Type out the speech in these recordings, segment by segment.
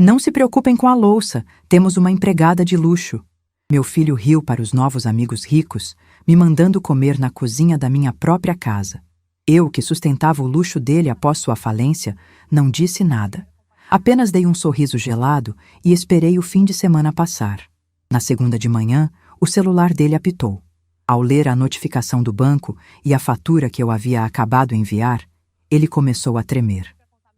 Não se preocupem com a louça, temos uma empregada de luxo. Meu filho riu para os novos amigos ricos, me mandando comer na cozinha da minha própria casa. Eu, que sustentava o luxo dele após sua falência, não disse nada. Apenas dei um sorriso gelado e esperei o fim de semana passar. Na segunda de manhã, o celular dele apitou. Ao ler a notificação do banco e a fatura que eu havia acabado de enviar, ele começou a tremer.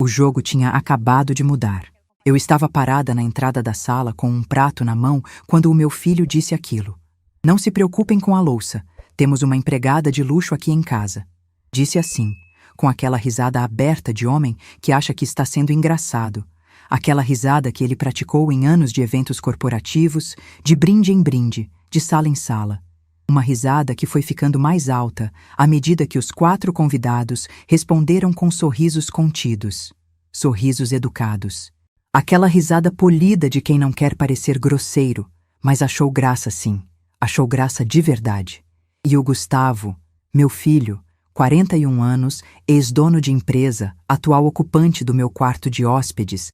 O jogo tinha acabado de mudar. Eu estava parada na entrada da sala com um prato na mão quando o meu filho disse aquilo. Não se preocupem com a louça, temos uma empregada de luxo aqui em casa. Disse assim, com aquela risada aberta de homem que acha que está sendo engraçado. Aquela risada que ele praticou em anos de eventos corporativos, de brinde em brinde, de sala em sala. Uma risada que foi ficando mais alta à medida que os 4 convidados responderam com sorrisos contidos, sorrisos educados. Aquela risada polida de quem não quer parecer grosseiro, mas achou graça sim, achou graça de verdade. E o Gustavo, meu filho, 41 anos, ex-dono de empresa, atual ocupante do meu quarto de hóspedes,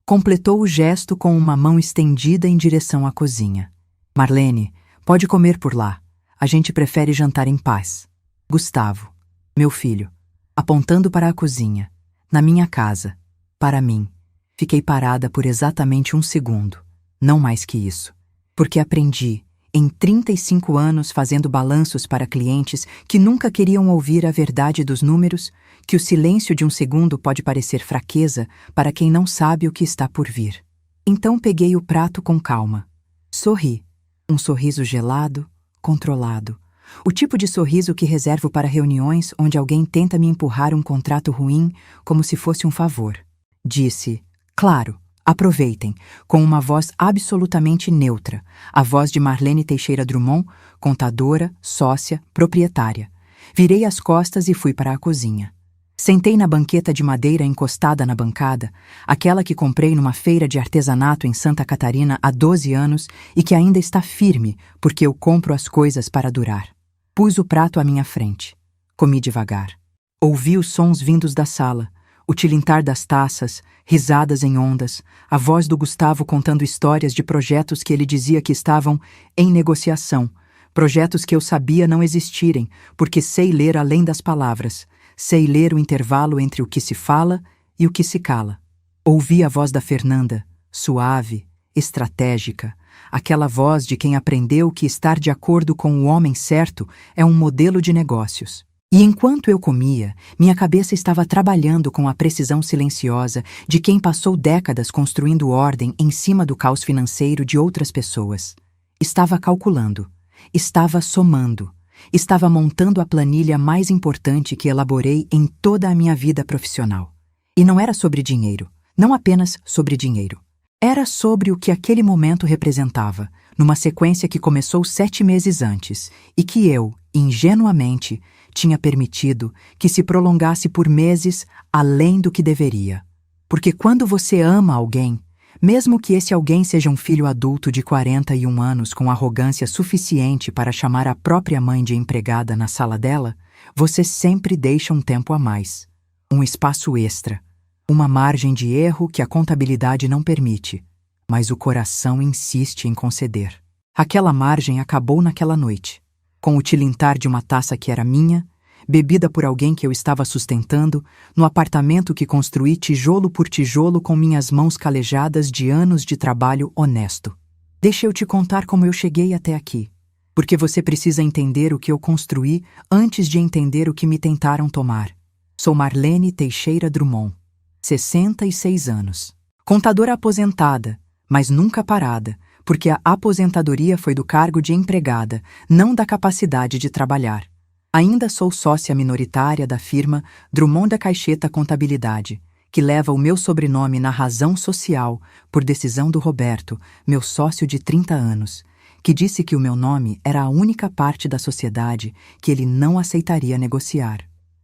completou o gesto com uma mão estendida em direção à cozinha. Marlene, pode comer por lá. A gente prefere jantar em paz. Gustavo, meu filho, apontando para a cozinha, na minha casa, para mim. Fiquei parada por exatamente 1 segundo, não mais que isso. Porque aprendi, em 35 anos fazendo balanços para clientes que nunca queriam ouvir a verdade dos números, que o silêncio de 1 segundo pode parecer fraqueza para quem não sabe o que está por vir. Então peguei o prato com calma. Sorri. Um sorriso gelado, controlado. O tipo de sorriso que reservo para reuniões onde alguém tenta me empurrar um contrato ruim como se fosse um favor. Disse, claro, aproveitem, com uma voz absolutamente neutra, a voz de Marlene Teixeira Drummond, contadora, sócia, proprietária. Virei as costas e fui para a cozinha. Sentei na banqueta de madeira encostada na bancada, aquela que comprei numa feira de artesanato em Santa Catarina há 12 anos e que ainda está firme porque eu compro as coisas para durar. Pus o prato à minha frente. Comi devagar. Ouvi os sons vindos da sala, o tilintar das taças, risadas em ondas, a voz do Gustavo contando histórias de projetos que ele dizia que estavam em negociação, projetos que eu sabia não existirem, porque sei ler além das palavras. Sei ler o intervalo entre o que se fala e o que se cala. Ouvi a voz da Fernanda, suave, estratégica, aquela voz de quem aprendeu que estar de acordo com o homem certo é um modelo de negócios. E enquanto eu comia, minha cabeça estava trabalhando com a precisão silenciosa de quem passou décadas construindo ordem em cima do caos financeiro de outras pessoas. Estava calculando, estava somando. Estava montando a planilha mais importante que elaborei em toda a minha vida profissional. E não era sobre dinheiro, não apenas sobre dinheiro. Era sobre o que aquele momento representava, numa sequência que começou 7 meses antes e que eu, ingenuamente, tinha permitido que se prolongasse por meses além do que deveria. Porque quando você ama alguém, mesmo que esse alguém seja um filho adulto de 41 anos com arrogância suficiente para chamar a própria mãe de empregada na sala dela, você sempre deixa um tempo a mais, um espaço extra, uma margem de erro que a contabilidade não permite, mas o coração insiste em conceder. Aquela margem acabou naquela noite, com o tilintar de uma taça que era minha, bebida por alguém que eu estava sustentando, no apartamento que construí tijolo por tijolo com minhas mãos calejadas de anos de trabalho honesto. Deixa eu te contar como eu cheguei até aqui, porque você precisa entender o que eu construí antes de entender o que me tentaram tomar. Sou Marlene Teixeira Drummond, 66 anos. Contadora aposentada, mas nunca parada, porque a aposentadoria foi do cargo de empregada, não da capacidade de trabalhar. Ainda sou sócia minoritária da firma Drummond da Caixeta Contabilidade, que leva o meu sobrenome na razão social por decisão do Roberto, meu sócio de 30 anos, que disse que o meu nome era a única parte da sociedade que ele não aceitaria negociar.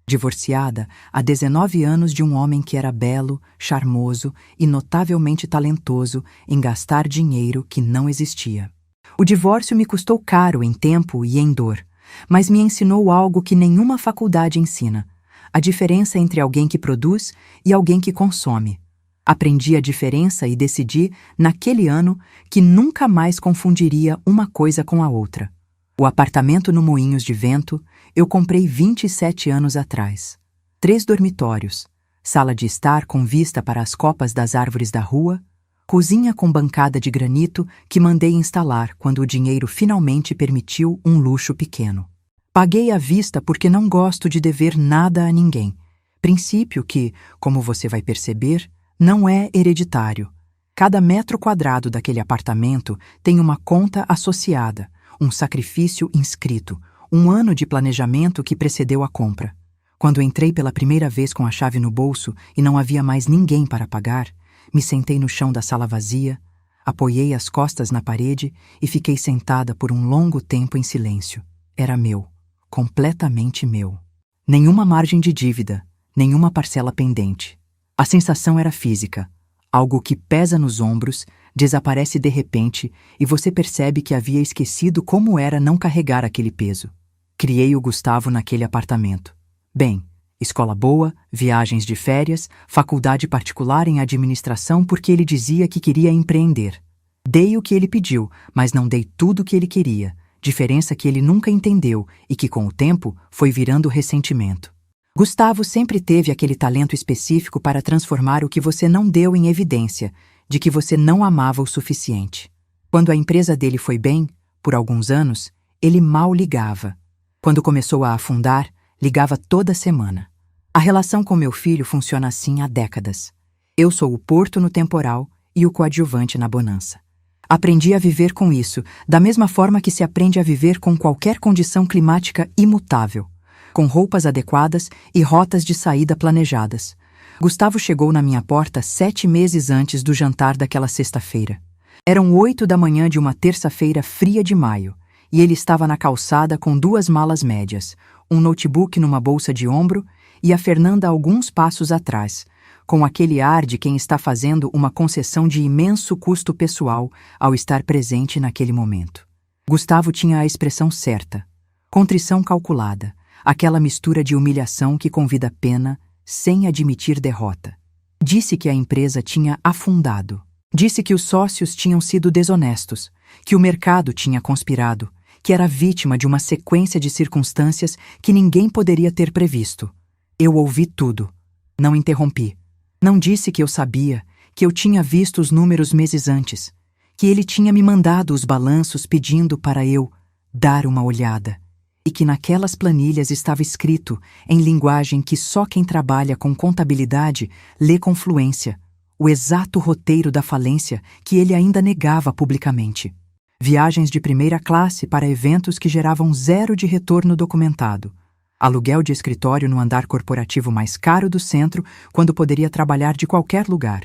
Divorciada há 19 anos de um homem que era belo, charmoso e notavelmente talentoso em gastar dinheiro que não existia. O divórcio me custou caro em tempo e em dor, mas me ensinou algo que nenhuma faculdade ensina: a diferença entre alguém que produz e alguém que consome. Aprendi a diferença e decidi, naquele ano, que nunca mais confundiria uma coisa com a outra. O apartamento no Moinhos de Vento eu comprei 27 anos atrás. 3 dormitórios, sala de estar com vista para as copas das árvores da rua, cozinha com bancada de granito que mandei instalar quando o dinheiro finalmente permitiu um luxo pequeno. Paguei à vista porque não gosto de dever nada a ninguém, princípio que, como você vai perceber, não é hereditário. Cada metro quadrado daquele apartamento tem uma conta associada, um sacrifício inscrito, um ano de planejamento que precedeu a compra. Quando entrei pela primeira vez com a chave no bolso e não havia mais ninguém para pagar, me sentei no chão da sala vazia, apoiei as costas na parede e fiquei sentada por um longo tempo em silêncio. Era meu, completamente meu. Nenhuma margem de dívida, nenhuma parcela pendente. A sensação era física, algo que pesa nos ombros, desaparece de repente e você percebe que havia esquecido como era não carregar aquele peso. Criei o Gustavo naquele apartamento. Bem, escola boa, viagens de férias, faculdade particular em administração porque ele dizia que queria empreender. Dei o que ele pediu, mas não dei tudo o que ele queria, diferença que ele nunca entendeu e que com o tempo foi virando ressentimento. Gustavo sempre teve aquele talento específico para transformar o que você não deu em evidência, de que você não amava o suficiente. Quando a empresa dele foi bem, por alguns anos, ele mal ligava. Quando começou a afundar, ligava toda semana. A relação com meu filho funciona assim há décadas. Eu sou o porto no temporal e o coadjuvante na bonança. Aprendi a viver com isso, da mesma forma que se aprende a viver com qualquer condição climática imutável, com roupas adequadas e rotas de saída planejadas. Gustavo chegou na minha porta 7 meses antes do jantar daquela sexta-feira. Eram 8 da manhã de uma terça-feira fria de maio, e ele estava na calçada com 2 malas médias, um notebook numa bolsa de ombro e a Fernanda alguns passos atrás, com aquele ar de quem está fazendo uma concessão de imenso custo pessoal ao estar presente naquele momento. Gustavo tinha a expressão certa, contrição calculada, aquela mistura de humilhação que convida pena sem admitir derrota. Disse que a empresa tinha afundado. Disse que os sócios tinham sido desonestos, que o mercado tinha conspirado, que era vítima de uma sequência de circunstâncias que ninguém poderia ter previsto. Eu ouvi tudo. Não interrompi. Não disse que eu sabia, que eu tinha visto os números meses antes, que ele tinha me mandado os balanços pedindo para eu dar uma olhada, e que naquelas planilhas estava escrito, em linguagem que só quem trabalha com contabilidade lê com fluência, o exato roteiro da falência que ele ainda negava publicamente. Viagens de primeira classe para eventos que geravam 0 de retorno documentado. Aluguel de escritório no andar corporativo mais caro do centro, quando poderia trabalhar de qualquer lugar.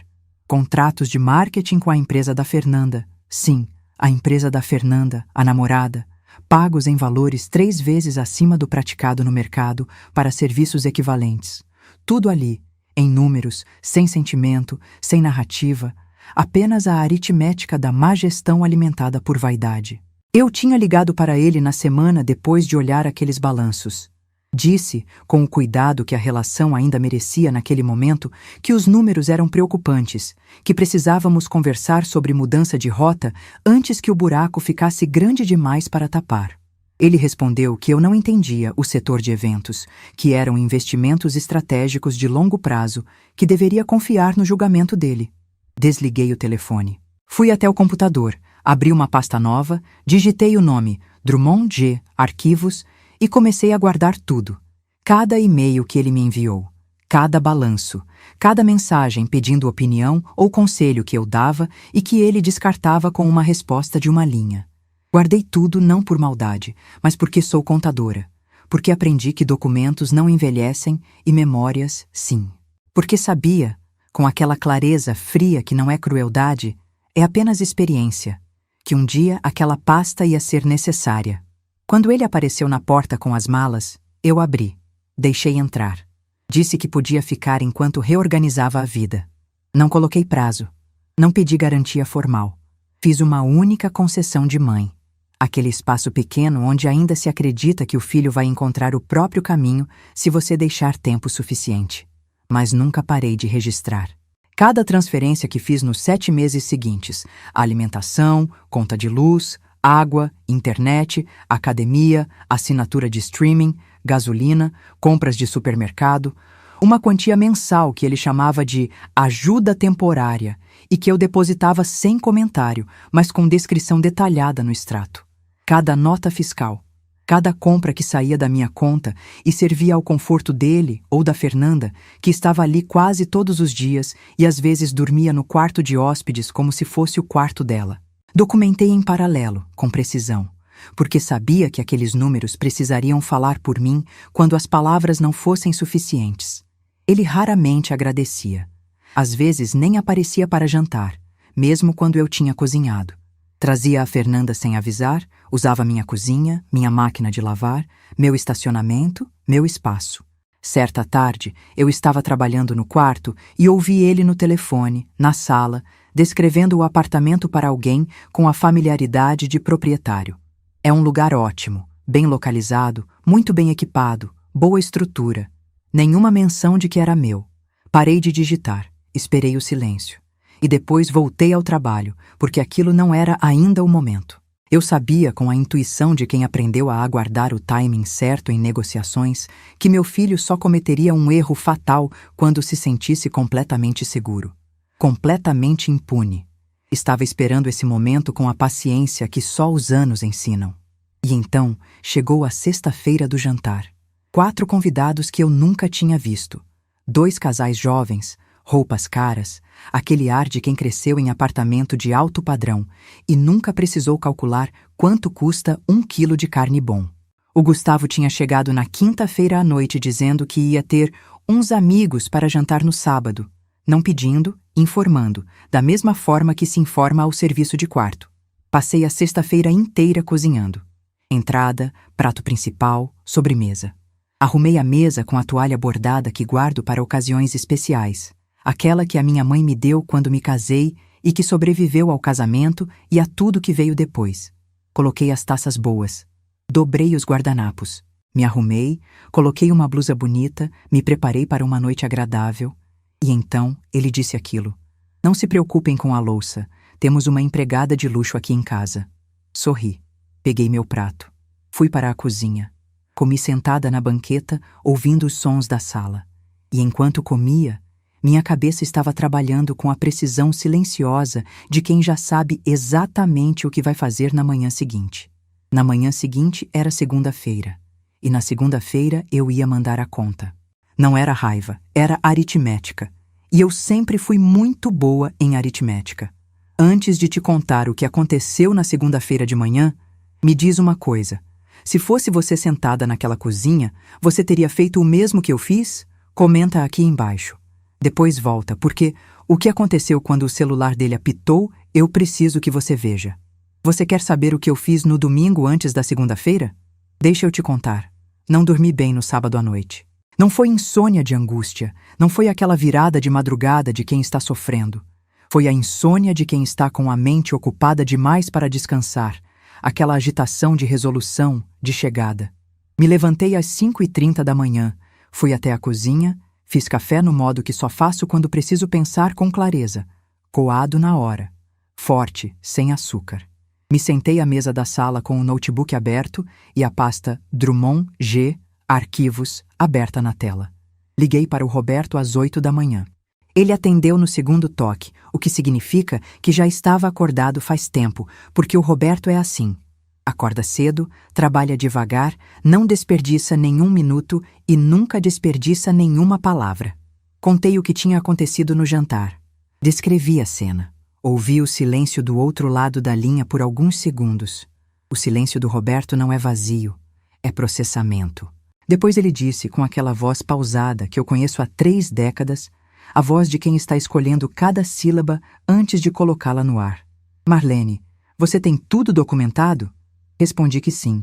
Contratos de marketing com a empresa da Fernanda. Sim, a empresa da Fernanda, a namorada. Pagos em valores 3 vezes acima do praticado no mercado para serviços equivalentes. Tudo ali, em números, sem sentimento, sem narrativa, apenas a aritmética da má gestão alimentada por vaidade. Eu tinha ligado para ele na semana depois de olhar aqueles balanços. Disse, com o cuidado que a relação ainda merecia naquele momento, que os números eram preocupantes, que precisávamos conversar sobre mudança de rota antes que o buraco ficasse grande demais para tapar. Ele respondeu que eu não entendia o setor de eventos, que eram investimentos estratégicos de longo prazo, que deveria confiar no julgamento dele. Desliguei o telefone. Fui até o computador, abri uma pasta nova, digitei o nome Drummond G. Arquivos e comecei a guardar tudo. Cada e-mail que ele me enviou, cada balanço, cada mensagem pedindo opinião ou conselho que eu dava e que ele descartava com uma resposta de uma linha. Guardei tudo não por maldade, mas porque sou contadora. Porque aprendi que documentos não envelhecem e memórias, sim. Porque sabia, com aquela clareza fria que não é crueldade, é apenas experiência, que um dia aquela pasta ia ser necessária. Quando ele apareceu na porta com as malas, eu abri. Deixei entrar. Disse que podia ficar enquanto reorganizava a vida. Não coloquei prazo. Não pedi garantia formal. Fiz uma única concessão de mãe. Aquele espaço pequeno onde ainda se acredita que o filho vai encontrar o próprio caminho se você deixar tempo suficiente. Mas nunca parei de registrar. Cada transferência que fiz nos 7 meses seguintes, alimentação, conta de luz, água, internet, academia, assinatura de streaming, gasolina, compras de supermercado, uma quantia mensal que ele chamava de ajuda temporária e que eu depositava sem comentário, mas com descrição detalhada no extrato. Cada nota fiscal, cada compra que saía da minha conta e servia ao conforto dele ou da Fernanda, que estava ali quase todos os dias e às vezes dormia no quarto de hóspedes como se fosse o quarto dela. Documentei em paralelo, com precisão, porque sabia que aqueles números precisariam falar por mim quando as palavras não fossem suficientes. Ele raramente agradecia. Às vezes nem aparecia para jantar, mesmo quando eu tinha cozinhado. Trazia a Fernanda sem avisar, usava minha cozinha, minha máquina de lavar, meu estacionamento, meu espaço. Certa tarde, eu estava trabalhando no quarto e ouvi ele no telefone, na sala, descrevendo o apartamento para alguém com a familiaridade de proprietário. É um lugar ótimo, bem localizado, muito bem equipado, boa estrutura. Nenhuma menção de que era meu. Parei de digitar, esperei o silêncio. E depois voltei ao trabalho, porque aquilo não era ainda o momento. Eu sabia, com a intuição de quem aprendeu a aguardar o timing certo em negociações, que meu filho só cometeria um erro fatal quando se sentisse completamente seguro. Completamente impune. Estava esperando esse momento com a paciência que só os anos ensinam. E então chegou a sexta-feira do jantar. 4 convidados que eu nunca tinha visto. 2 casais jovens, roupas caras, aquele ar de quem cresceu em apartamento de alto padrão e nunca precisou calcular quanto custa 1 quilo de carne bom. O Gustavo tinha chegado na quinta-feira à noite dizendo que ia ter uns amigos para jantar no sábado, não pedindo, informando, da mesma forma que se informa ao serviço de quarto. Passei a sexta-feira inteira cozinhando. Entrada, prato principal, sobremesa. Arrumei a mesa com a toalha bordada que guardo para ocasiões especiais, aquela que a minha mãe me deu quando me casei e que sobreviveu ao casamento e a tudo que veio depois. Coloquei as taças boas, dobrei os guardanapos, me arrumei, coloquei uma blusa bonita, me preparei para uma noite agradável. E então ele disse aquilo: "Não se preocupem com a louça, temos uma empregada de luxo aqui em casa." Sorri, peguei meu prato, fui para a cozinha. Comi sentada na banqueta, ouvindo os sons da sala. E enquanto comia, minha cabeça estava trabalhando com a precisão silenciosa de quem já sabe exatamente o que vai fazer na manhã seguinte. Na manhã seguinte era segunda-feira. E na segunda-feira eu ia mandar a conta. Não era raiva, era aritmética. E eu sempre fui muito boa em aritmética. Antes de te contar o que aconteceu na segunda-feira de manhã, me diz uma coisa. Se fosse você sentada naquela cozinha, você teria feito o mesmo que eu fiz? Comenta aqui embaixo. Depois volta, porque o que aconteceu quando o celular dele apitou, eu preciso que você veja. Você quer saber o que eu fiz no domingo antes da segunda-feira? Deixa eu te contar. Não dormi bem no sábado à noite. Não foi insônia de angústia, não foi aquela virada de madrugada de quem está sofrendo. Foi a insônia de quem está com a mente ocupada demais para descansar, aquela agitação de resolução, de chegada. Me levantei às 5h30 da manhã, fui até a cozinha, fiz café no modo que só faço quando preciso pensar com clareza, coado na hora, forte, sem açúcar. Me sentei à mesa da sala com o notebook aberto e a pasta Drummond G, Arquivos, aberta na tela. Liguei para o Roberto às 8 da manhã. Ele atendeu no segundo toque, o que significa que já estava acordado faz tempo, porque o Roberto é assim. Acorda cedo, trabalha devagar, não desperdiça nenhum minuto e nunca desperdiça nenhuma palavra. Contei o que tinha acontecido no jantar. Descrevi a cena. Ouvi o silêncio do outro lado da linha por alguns segundos. O silêncio do Roberto não é vazio, é processamento. Depois ele disse, com aquela voz pausada que eu conheço há 3 décadas, a voz de quem está escolhendo cada sílaba antes de colocá-la no ar. Marlene, você tem tudo documentado? Respondi que sim.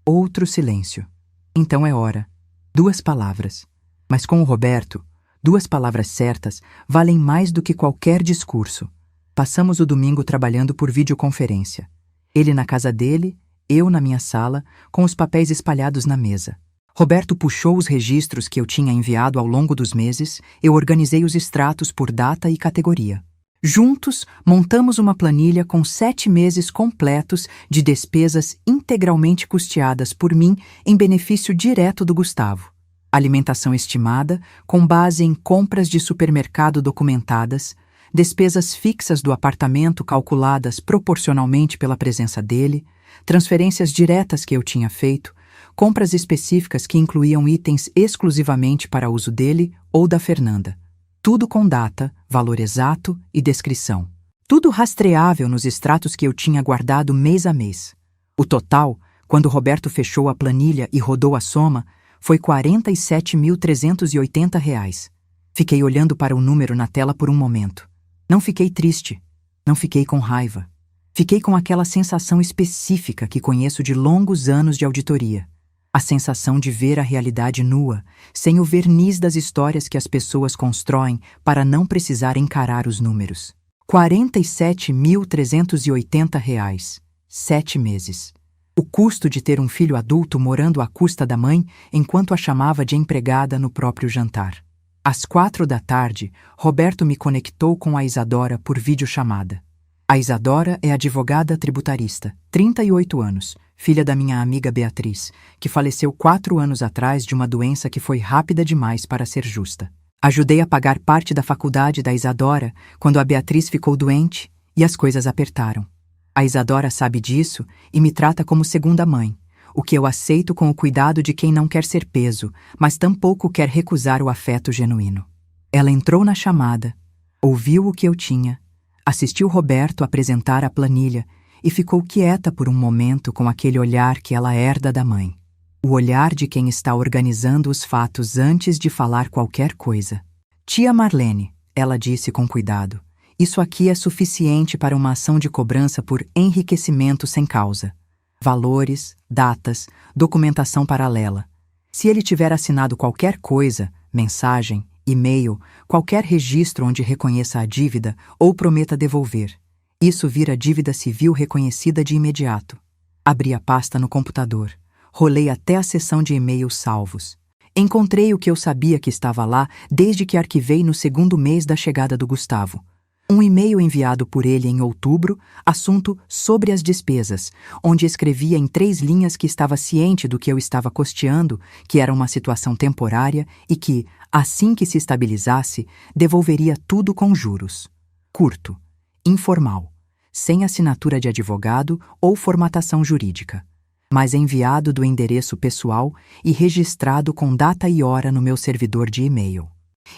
Outro silêncio. Então é hora. 2 palavras. Mas com o Roberto, 2 palavras certas valem mais do que qualquer discurso. Passamos o domingo trabalhando por videoconferência. Ele na casa dele, eu na minha sala, com os papéis espalhados na mesa. Roberto puxou os registros que eu tinha enviado ao longo dos meses, eu organizei os extratos por data e categoria. Juntos, montamos uma planilha com 7 meses completos de despesas integralmente custeadas por mim em benefício direto do Gustavo. Alimentação estimada, com base em compras de supermercado documentadas, despesas fixas do apartamento calculadas proporcionalmente pela presença dele, transferências diretas que eu tinha feito, compras específicas que incluíam itens exclusivamente para uso dele ou da Fernanda. Tudo com data, valor exato e descrição. Tudo rastreável nos extratos que eu tinha guardado mês a mês. O total, quando Roberto fechou a planilha e rodou a soma, foi R$ 47.380. Fiquei olhando para o número na tela por um momento. Não fiquei triste. Não fiquei com raiva. Fiquei com aquela sensação específica que conheço de longos anos de auditoria. A sensação de ver a realidade nua, sem o verniz das histórias que as pessoas constroem para não precisar encarar os números. R$ 47.380. 7 meses. O custo de ter um filho adulto morando à custa da mãe enquanto a chamava de empregada no próprio jantar. Às 4 da tarde, Roberto me conectou com a Isadora por videochamada. A Isadora é advogada tributarista, 38 anos, filha da minha amiga Beatriz, que faleceu 4 anos atrás de uma doença que foi rápida demais para ser justa. Ajudei a pagar parte da faculdade da Isadora quando a Beatriz ficou doente e as coisas apertaram. A Isadora sabe disso e me trata como segunda mãe, o que eu aceito com o cuidado de quem não quer ser peso, mas tampouco quer recusar o afeto genuíno. Ela entrou na chamada, ouviu o que eu tinha, assistiu Roberto apresentar a planilha e ficou quieta por um momento com aquele olhar que ela herda da mãe. O olhar de quem está organizando os fatos antes de falar qualquer coisa. Tia Marlene, ela disse com cuidado, isso aqui é suficiente para uma ação de cobrança por enriquecimento sem causa. Valores, datas, documentação paralela. Se ele tiver assinado qualquer coisa, mensagem, e-mail, qualquer registro onde reconheça a dívida ou prometa devolver, isso vira dívida civil reconhecida de imediato. Abri a pasta no computador, rolei até a seção de e-mails salvos. Encontrei o que eu sabia que estava lá desde que arquivei no 2º mês da chegada do Gustavo. Um e-mail enviado por ele em outubro, assunto sobre as despesas, onde escrevia em 3 linhas que estava ciente do que eu estava custeando, que era uma situação temporária e que, assim que se estabilizasse, devolveria tudo com juros. Curto, informal, sem assinatura de advogado ou formatação jurídica, mas enviado do endereço pessoal e registrado com data e hora no meu servidor de e-mail.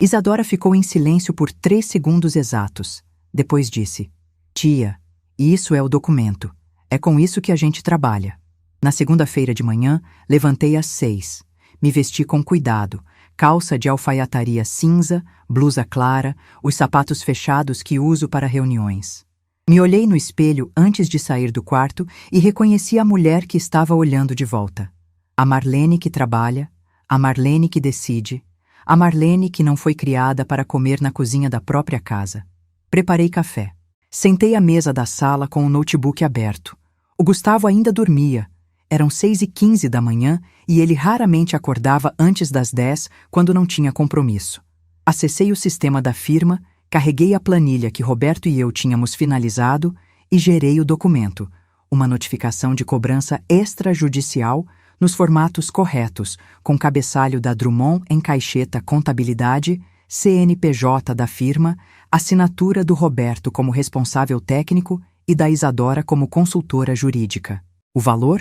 Isadora ficou em silêncio por 3 segundos exatos. Depois disse, tia, isso é o documento. É com isso que a gente trabalha. Na segunda-feira de manhã, levantei às 6. Me vesti com cuidado, calça de alfaiataria cinza, blusa clara, os sapatos fechados que uso para reuniões. Me olhei no espelho antes de sair do quarto e reconheci a mulher que estava olhando de volta. A Marlene que trabalha, a Marlene que decide, a Marlene que não foi criada para comer na cozinha da própria casa. Preparei café. Sentei à mesa da sala com o notebook aberto. O Gustavo ainda dormia. Eram 6h15 da manhã e ele raramente acordava antes das 10 quando não tinha compromisso. Acessei o sistema da firma, carreguei a planilha que Roberto e eu tínhamos finalizado e gerei o documento, uma notificação de cobrança extrajudicial nos formatos corretos, com cabeçalho da Drummond em caixeta Contabilidade, CNPJ da firma, assinatura do Roberto como responsável técnico e da Isadora como consultora jurídica. O valor?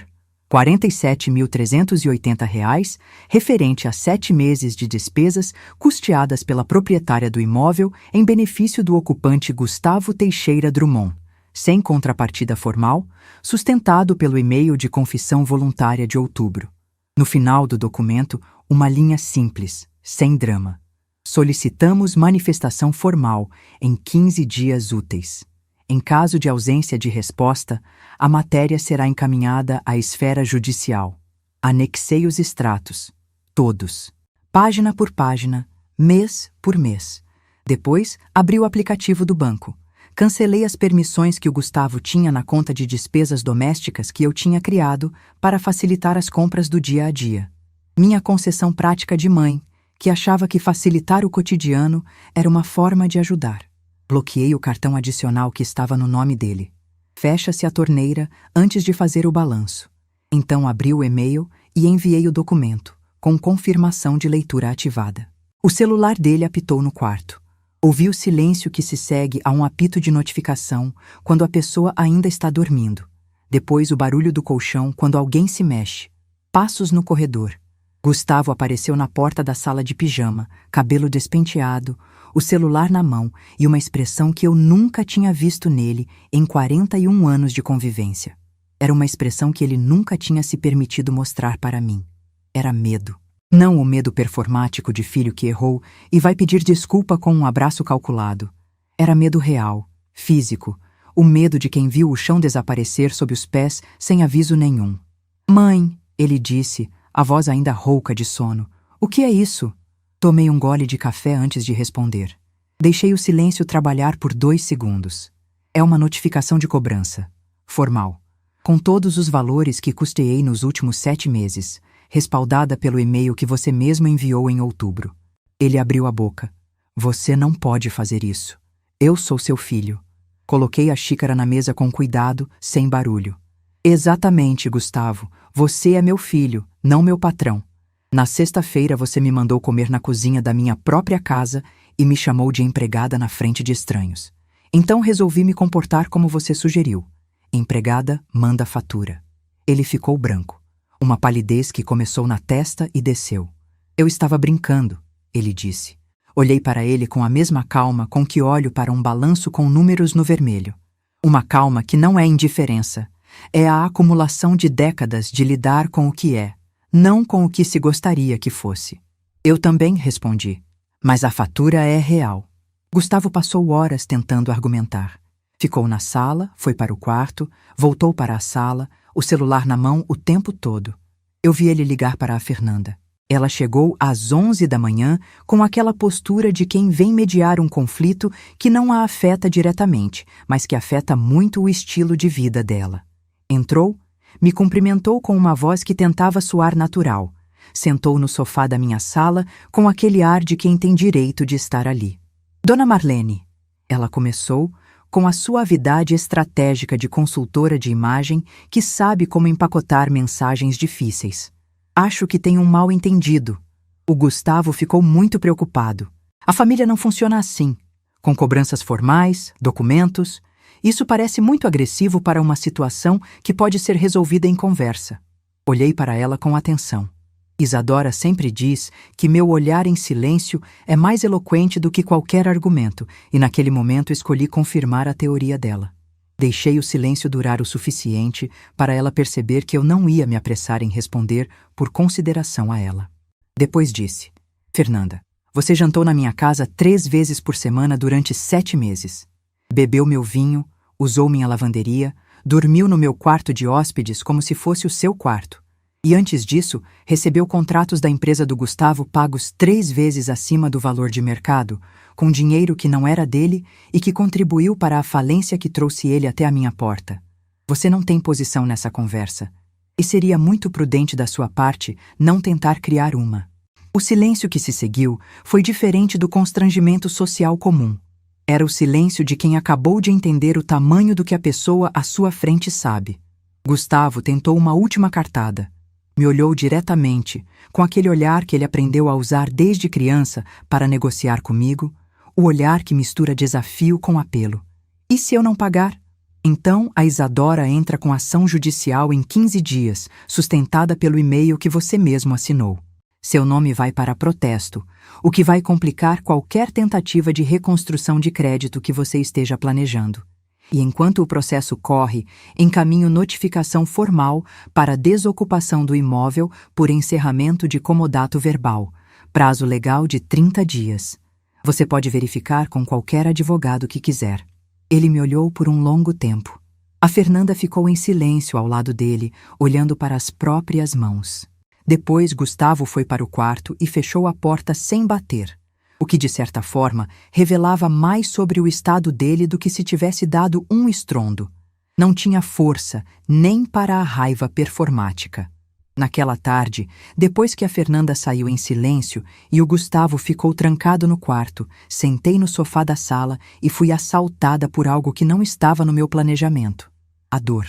R$ 47.380, referente a 7 meses de despesas custeadas pela proprietária do imóvel em benefício do ocupante Gustavo Teixeira Drummond, sem contrapartida formal, sustentado pelo e-mail de confissão voluntária de outubro. No final do documento, uma linha simples, sem drama. Solicitamos manifestação formal em 15 dias úteis. Em caso de ausência de resposta, a matéria será encaminhada à esfera judicial. Anexei os extratos, todos, página por página, mês por mês. Depois, abri o aplicativo do banco. Cancelei as permissões que o Gustavo tinha na conta de despesas domésticas que eu tinha criado para facilitar as compras do dia a dia. Minha concessão prática de mãe, que achava que facilitar o cotidiano era uma forma de ajudar. Bloqueei o cartão adicional que estava no nome dele. Fecha-se a torneira antes de fazer o balanço. Então abri o e-mail e enviei o documento, com confirmação de leitura ativada. O celular dele apitou no quarto. Ouvi o silêncio que se segue a um apito de notificação quando a pessoa ainda está dormindo. Depois o barulho do colchão quando alguém se mexe. Passos no corredor. Gustavo apareceu na porta da sala de pijama, cabelo despenteado, o celular na mão e uma expressão que eu nunca tinha visto nele em 41 anos de convivência. Era uma expressão que ele nunca tinha se permitido mostrar para mim. Era medo. Não o medo performático de filho que errou e vai pedir desculpa com um abraço calculado. Era medo real, físico, o medo de quem viu o chão desaparecer sob os pés sem aviso nenhum. "Mãe", ele disse, a voz ainda rouca de sono. "O que é isso?" Tomei um gole de café antes de responder. Deixei o silêncio trabalhar por 2 segundos. É uma notificação de cobrança. Formal. Com todos os valores que custeei nos últimos 7 meses, respaldada pelo e-mail que você mesmo enviou em outubro. Ele abriu a boca. "Você não pode fazer isso. Eu sou seu filho." Coloquei a xícara na mesa com cuidado, sem barulho. "Exatamente, Gustavo. Você é meu filho, não meu patrão. Na sexta-feira você me mandou comer na cozinha da minha própria casa e me chamou de empregada na frente de estranhos. Então resolvi me comportar como você sugeriu. Empregada manda fatura." Ele ficou branco. Uma palidez que começou na testa e desceu. "Eu estava brincando", ele disse. Olhei para ele com a mesma calma com que olho para um balanço com números no vermelho. Uma calma que não é indiferença. É a acumulação de décadas de lidar com o que é, não com o que se gostaria que fosse. Eu também respondi. "Mas a fatura é real." Gustavo passou horas tentando argumentar. Ficou na sala, foi para o quarto, voltou para a sala, o celular na mão o tempo todo. Eu vi ele ligar para a Fernanda. Ela chegou às 11 da manhã com aquela postura de quem vem mediar um conflito que não a afeta diretamente, mas que afeta muito o estilo de vida dela. Entrou, me cumprimentou com uma voz que tentava soar natural. Sentou no sofá da minha sala com aquele ar de quem tem direito de estar ali. "Dona Marlene", ela começou, com a suavidade estratégica de consultora de imagem que sabe como empacotar mensagens difíceis. "Acho que tem um mal-entendido." O Gustavo ficou muito preocupado. "A família não funciona assim, com cobranças formais, documentos. Isso parece muito agressivo para uma situação que pode ser resolvida em conversa." Olhei para ela com atenção. Isadora sempre diz que meu olhar em silêncio é mais eloquente do que qualquer argumento, e naquele momento escolhi confirmar a teoria dela. Deixei o silêncio durar o suficiente para ela perceber que eu não ia me apressar em responder por consideração a ela. Depois disse: "Fernanda, você jantou na minha casa 3 vezes por semana durante 7 meses. Bebeu meu vinho, usou minha lavanderia, dormiu no meu quarto de hóspedes como se fosse o seu quarto. E antes disso, recebeu contratos da empresa do Gustavo pagos 3 vezes acima do valor de mercado, com dinheiro que não era dele e que contribuiu para a falência que trouxe ele até a minha porta. Você não tem posição nessa conversa, e seria muito prudente da sua parte não tentar criar uma." O silêncio que se seguiu foi diferente do constrangimento social comum. Era o silêncio de quem acabou de entender o tamanho do que a pessoa à sua frente sabe. Gustavo tentou uma última cartada. Me olhou diretamente, com aquele olhar que ele aprendeu a usar desde criança para negociar comigo, o olhar que mistura desafio com apelo. "E se eu não pagar?" Então a Isadora entra com ação judicial em 15 dias, sustentada pelo e-mail que você mesmo assinou. Seu nome vai para protesto, o que vai complicar qualquer tentativa de reconstrução de crédito que você esteja planejando. E enquanto o processo corre, encaminho notificação formal para desocupação do imóvel por encerramento de comodato verbal, prazo legal de 30 dias. Você pode verificar com qualquer advogado que quiser. Ele me olhou por um longo tempo. A Fernanda ficou em silêncio ao lado dele, olhando para as próprias mãos. Depois Gustavo foi para o quarto e fechou a porta sem bater, o que de certa forma revelava mais sobre o estado dele do que se tivesse dado um estrondo. Não tinha força nem para a raiva performática. Naquela tarde, depois que a Fernanda saiu em silêncio e o Gustavo ficou trancado no quarto, sentei no sofá da sala e fui assaltada por algo que não estava no meu planejamento. A dor.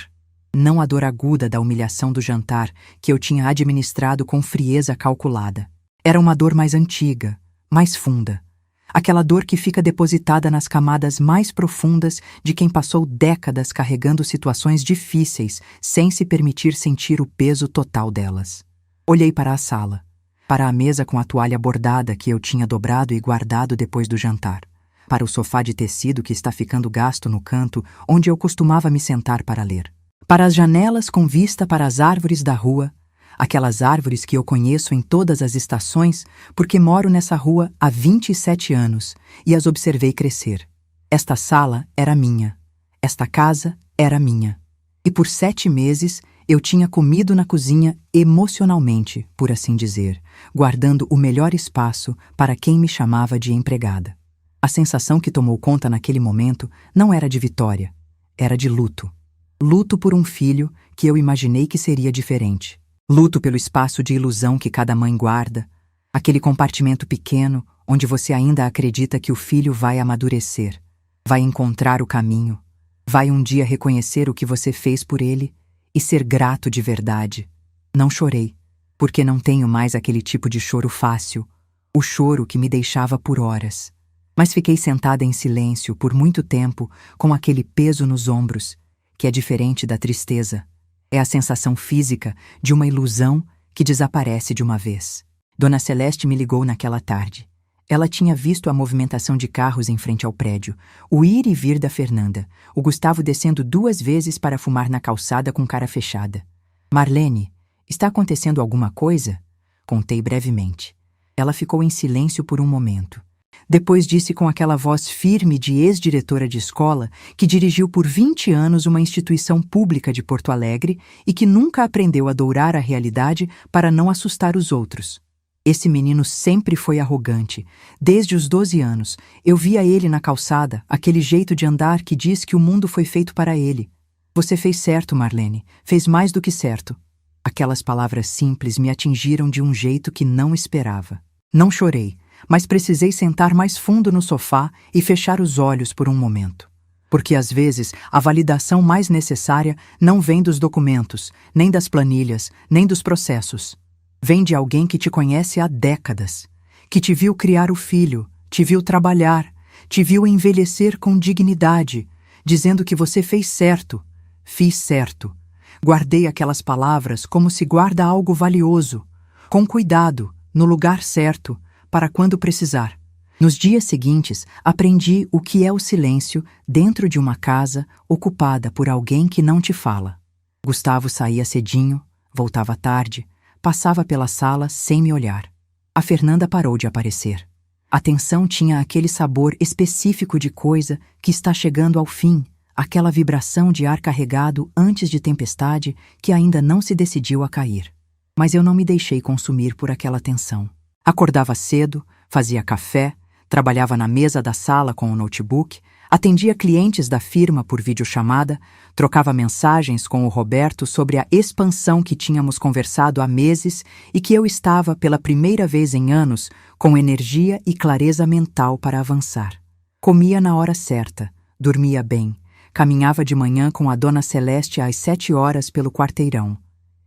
Não a dor aguda da humilhação do jantar que eu tinha administrado com frieza calculada. Era uma dor mais antiga, mais funda. Aquela dor que fica depositada nas camadas mais profundas de quem passou décadas carregando situações difíceis sem se permitir sentir o peso total delas. Olhei para a sala, para a mesa com a toalha bordada que eu tinha dobrado e guardado depois do jantar, para o sofá de tecido que está ficando gasto no canto onde eu costumava me sentar para ler, para as janelas com vista para as árvores da rua, aquelas árvores que eu conheço em todas as estações porque moro nessa rua há 27 anos e as observei crescer. Esta sala era minha. Esta casa era minha. E por 7 meses eu tinha comido na cozinha emocionalmente, por assim dizer, guardando o melhor espaço para quem me chamava de empregada. A sensação que tomou conta naquele momento não era de vitória, era de luto. Luto por um filho que eu imaginei que seria diferente. Luto pelo espaço de ilusão que cada mãe guarda, aquele compartimento pequeno onde você ainda acredita que o filho vai amadurecer, vai encontrar o caminho, vai um dia reconhecer o que você fez por ele e ser grato de verdade. Não chorei, porque não tenho mais aquele tipo de choro fácil, o choro que me deixava por horas. Mas fiquei sentada em silêncio por muito tempo com aquele peso nos ombros, que é diferente da tristeza. É a sensação física de uma ilusão que desaparece de uma vez. Dona Celeste me ligou naquela tarde. Ela tinha visto a movimentação de carros em frente ao prédio, o ir e vir da Fernanda, o Gustavo descendo 2 vezes para fumar na calçada com cara fechada. Marlene, está acontecendo alguma coisa? Contei brevemente. Ela ficou em silêncio por um momento. Depois disse com aquela voz firme de ex-diretora de escola que dirigiu por 20 anos uma instituição pública de Porto Alegre e que nunca aprendeu a dourar a realidade para não assustar os outros. Esse menino sempre foi arrogante. Desde os 12 anos, eu via ele na calçada, aquele jeito de andar que diz que o mundo foi feito para ele. Você fez certo, Marlene. Fez mais do que certo. Aquelas palavras simples me atingiram de um jeito que não esperava. Não chorei, mas precisei sentar mais fundo no sofá e fechar os olhos por um momento. Porque às vezes a validação mais necessária não vem dos documentos, nem das planilhas, nem dos processos. Vem de alguém que te conhece há décadas, que te viu criar o filho, te viu trabalhar, te viu envelhecer com dignidade, dizendo que você fez certo. Fiz certo. Guardei aquelas palavras como se guarda algo valioso, com cuidado, no lugar certo, para quando precisar. Nos dias seguintes, aprendi o que é o silêncio dentro de uma casa ocupada por alguém que não te fala. Gustavo saía cedinho, voltava tarde, passava pela sala sem me olhar. A Fernanda parou de aparecer. A tensão tinha aquele sabor específico de coisa que está chegando ao fim, aquela vibração de ar carregado antes de tempestade que ainda não se decidiu a cair. Mas eu não me deixei consumir por aquela tensão. Acordava cedo, fazia café, trabalhava na mesa da sala com o notebook, atendia clientes da firma por videochamada, trocava mensagens com o Roberto sobre a expansão que tínhamos conversado há meses e que eu estava, pela primeira vez em anos, com energia e clareza mental para avançar. Comia na hora certa, dormia bem, caminhava de manhã com a Dona Celeste às 7 horas pelo quarteirão.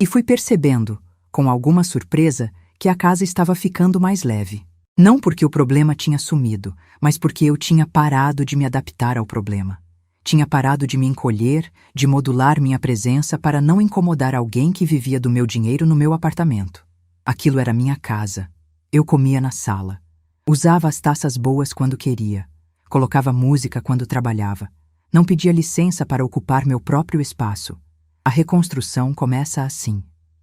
E fui percebendo, com alguma surpresa, que a casa estava ficando mais leve. Não porque o problema tinha sumido, mas porque eu tinha parado de me adaptar ao problema. Tinha parado de me encolher, de modular minha presença para não incomodar alguém que vivia do meu dinheiro no meu apartamento. Aquilo era minha casa. Eu comia na sala. Usava as taças boas quando queria. Colocava música quando trabalhava. Não pedia licença para ocupar meu próprio espaço. A reconstrução começa assim.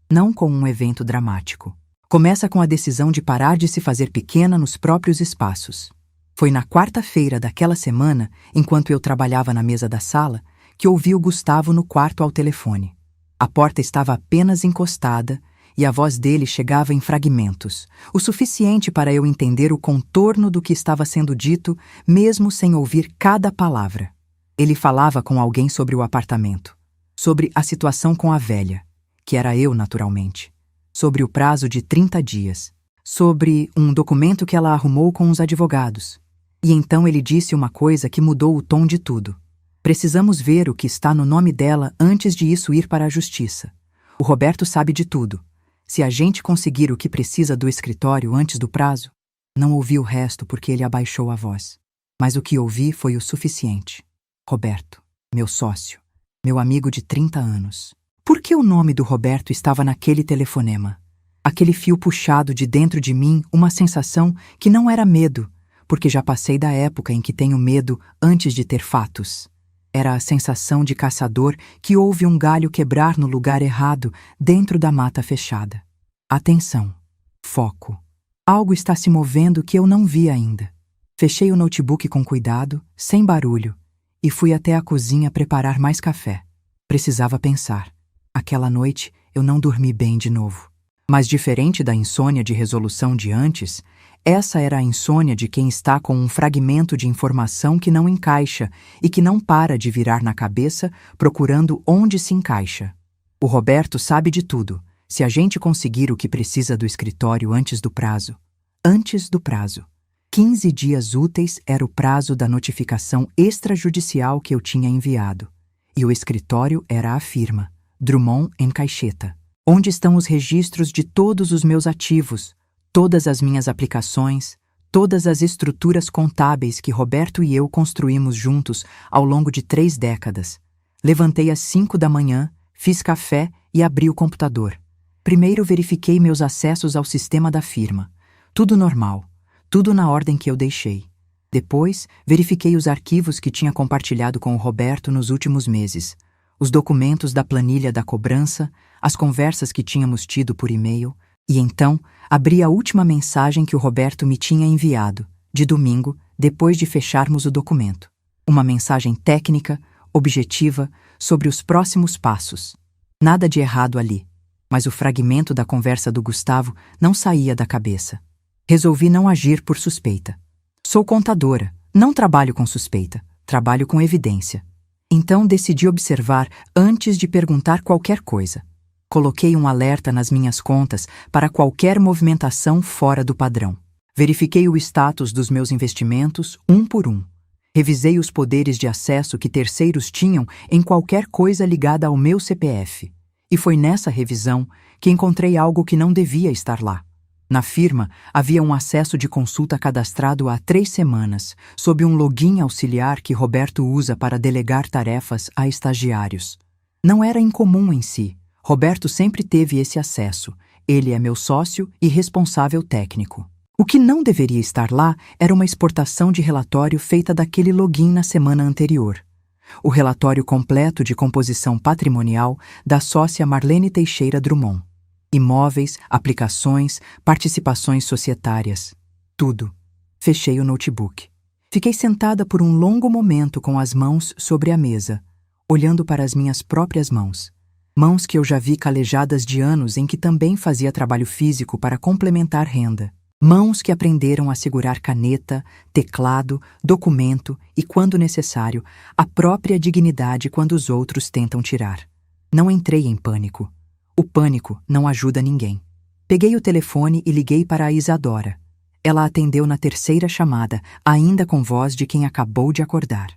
Não com um evento dramático. Começa com a decisão de parar de se fazer pequena nos próprios espaços. Foi na quarta-feira daquela semana, enquanto eu trabalhava na mesa da sala, que ouvi o Gustavo no quarto ao telefone. A porta estava apenas encostada e a voz dele chegava em fragmentos, o suficiente para eu entender o contorno do que estava sendo dito, mesmo sem ouvir cada palavra. Ele falava com alguém sobre o apartamento, sobre a situação com a velha, que era eu naturalmente. sobre o prazo de 30 dias, sobre um documento que ela arrumou com os advogados. E então ele disse uma coisa que mudou o tom de tudo. Precisamos ver o que está no nome dela antes de isso ir para a justiça. O Roberto sabe de tudo. Se a gente conseguir o que precisa do escritório antes do prazo... Não ouvi o resto porque ele abaixou a voz. Mas o que ouvi foi o suficiente. Roberto, meu sócio, meu amigo de 30 anos. Por que o nome do Roberto estava naquele telefonema? Aquele fio puxado de dentro de mim, uma sensação que não era medo, porque já passei da época em que tenho medo antes de ter fatos. Era a sensação de caçador que ouve um galho quebrar no lugar errado dentro da mata fechada. Atenção. Foco. Algo está se movendo que eu não vi ainda. Fechei o notebook com cuidado, sem barulho, e fui até a cozinha preparar mais café. Precisava pensar. Aquela noite eu não dormi bem de novo. Mas diferente da insônia de resolução de antes, essa era a insônia de quem está com um fragmento de informação que não encaixa e que não para de virar na cabeça procurando onde se encaixa. O Roberto sabe de tudo. Se a gente conseguir o que precisa do escritório antes do prazo. Antes do prazo. 15 dias úteis era o prazo da notificação extrajudicial que eu tinha enviado. E o escritório era a firma, Drummond & Caixeta, onde estão os registros de todos os meus ativos, todas as minhas aplicações, todas as estruturas contábeis que Roberto e eu construímos juntos ao longo de 3 décadas. Levantei às 5 da manhã, fiz café e abri o computador. Primeiro verifiquei meus acessos ao sistema da firma. Tudo normal, tudo na ordem que eu deixei. Depois, verifiquei os arquivos que tinha compartilhado com o Roberto nos últimos meses, os documentos da planilha da cobrança, as conversas que tínhamos tido por e-mail, e então abri a última mensagem que o Roberto me tinha enviado, de domingo, depois de fecharmos o documento. Uma mensagem técnica, objetiva, sobre os próximos passos. Nada de errado ali. Mas o fragmento da conversa do Gustavo não saía da cabeça. Resolvi não agir por suspeita. Sou contadora, não trabalho com suspeita, trabalho com evidência. Então decidi observar antes de perguntar qualquer coisa. Coloquei um alerta nas minhas contas para qualquer movimentação fora do padrão. Verifiquei o status dos meus investimentos um por um. Revisei os poderes de acesso que terceiros tinham em qualquer coisa ligada ao meu CPF. E foi nessa revisão que encontrei algo que não devia estar lá. Na firma, havia um acesso de consulta cadastrado há 3 semanas, sob um login auxiliar que Roberto usa para delegar tarefas a estagiários. Não era incomum em si. Roberto sempre teve esse acesso. Ele é meu sócio e responsável técnico. O que não deveria estar lá era uma exportação de relatório feita daquele login na semana anterior. O relatório completo de composição patrimonial da sócia Marlene Teixeira Drummond. Imóveis, aplicações, participações societárias. Tudo. Fechei o notebook. Fiquei sentada por um longo momento com as mãos sobre a mesa, olhando para as minhas próprias mãos. Mãos que eu já vi calejadas de anos em que também fazia trabalho físico para complementar renda. Mãos que aprenderam a segurar caneta, teclado, documento e, quando necessário, a própria dignidade quando os outros tentam tirar. Não entrei em pânico. O pânico não ajuda ninguém. Peguei o telefone e liguei para a Isadora. Ela atendeu na 3ª chamada, ainda com voz de quem acabou de acordar.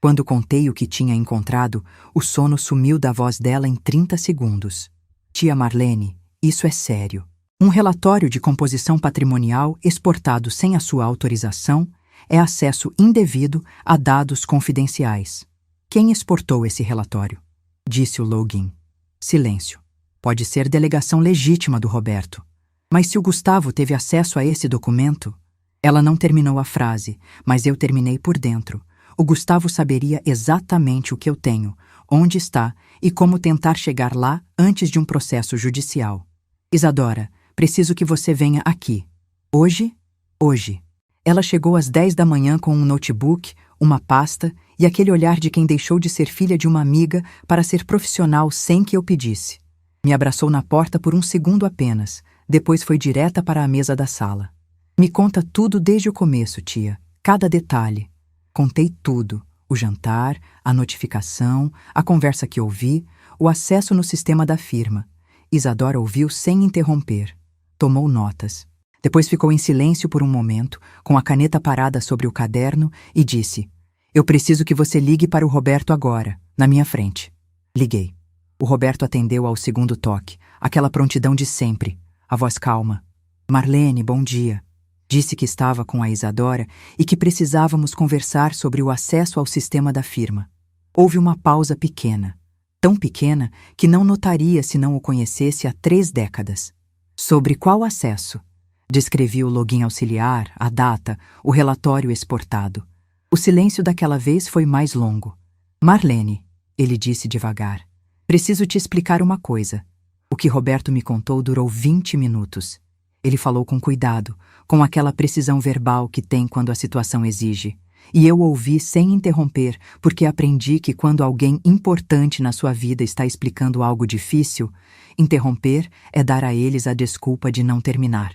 Quando contei o que tinha encontrado, o sono sumiu da voz dela em 30 segundos. Tia Marlene, isso é sério. Um relatório de composição patrimonial exportado sem a sua autorização é acesso indevido a dados confidenciais. Quem exportou esse relatório? Disse o login. Silêncio. Pode ser delegação legítima do Roberto. Mas se o Gustavo teve acesso a esse documento... Ela não terminou a frase, mas eu terminei por dentro. O Gustavo saberia exatamente o que eu tenho, onde está e como tentar chegar lá antes de um processo judicial. Isadora, preciso que você venha aqui. Hoje? Hoje. Ela chegou às 10 da manhã com um notebook, uma pasta e aquele olhar de quem deixou de ser filha de uma amiga para ser profissional sem que eu pedisse. Me abraçou na porta por um segundo apenas, depois foi direta para a mesa da sala. Me conta tudo desde o começo, tia, cada detalhe. Contei tudo, o jantar, a notificação, a conversa que ouvi, o acesso no sistema da firma. Isadora ouviu sem interromper. Tomou notas. Depois ficou em silêncio por um momento, com a caneta parada sobre o caderno, e disse: Eu preciso que você ligue para o Roberto agora, na minha frente. Liguei. O Roberto atendeu ao segundo toque, aquela prontidão de sempre, a voz calma. Marlene, bom dia. Disse que estava com a Isadora e que precisávamos conversar sobre o acesso ao sistema da firma. Houve uma pausa pequena, tão pequena que não notaria se não o conhecesse há 3 décadas. Sobre qual acesso? Descrevi o login auxiliar, a data, o relatório exportado. O silêncio daquela vez foi mais longo. Marlene, ele disse devagar, preciso te explicar uma coisa. O que Roberto me contou durou 20 minutos. Ele falou com cuidado, com aquela precisão verbal que tem quando a situação exige. E eu ouvi sem interromper, porque aprendi que quando alguém importante na sua vida está explicando algo difícil, interromper é dar a eles a desculpa de não terminar.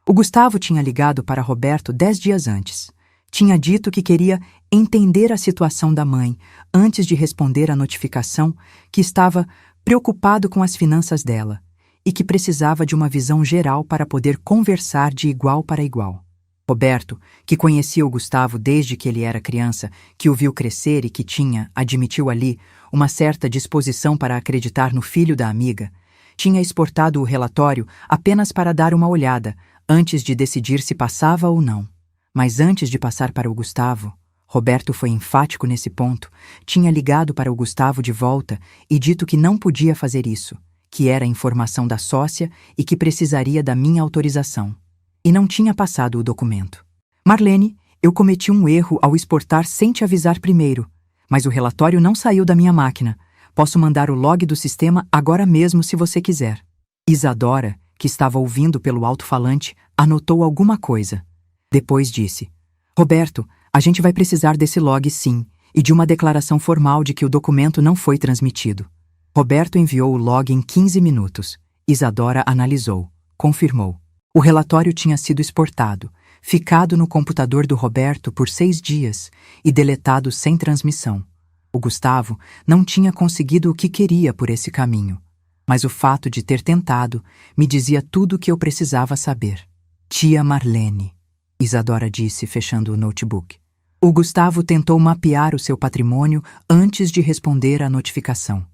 O Gustavo tinha ligado para Roberto 10 dias antes. Tinha dito que queria entender a situação da mãe antes de responder à notificação, que estava preocupado com as finanças dela e que precisava de uma visão geral para poder conversar de igual para igual. Roberto, que conhecia o Gustavo desde que ele era criança, que o viu crescer e que tinha, admitiu ali, uma certa disposição para acreditar no filho da amiga, tinha exportado o relatório apenas para dar uma olhada, antes de decidir se passava ou não. Mas antes de passar para o Gustavo, Roberto foi enfático nesse ponto, tinha ligado para o Gustavo de volta e dito que não podia fazer isso, que era informação da sócia e que precisaria da minha autorização. E não tinha passado o documento. Marlene, eu cometi um erro ao exportar sem te avisar primeiro, mas o relatório não saiu da minha máquina. Posso mandar o log do sistema agora mesmo se você quiser. Isadora, que estava ouvindo pelo alto-falante, anotou alguma coisa. Depois disse: Roberto, a gente vai precisar desse log sim, e de uma declaração formal de que o documento não foi transmitido. Roberto enviou o log em 15 minutos. Isadora analisou, confirmou. O relatório tinha sido exportado, ficado no computador do Roberto por 6 dias e deletado sem transmissão. O Gustavo não tinha conseguido o que queria por esse caminho, mas o fato de ter tentado me dizia tudo o que eu precisava saber. Tia Marlene, Isadora disse, fechando o notebook. O Gustavo tentou mapear o seu patrimônio antes de responder à notificação.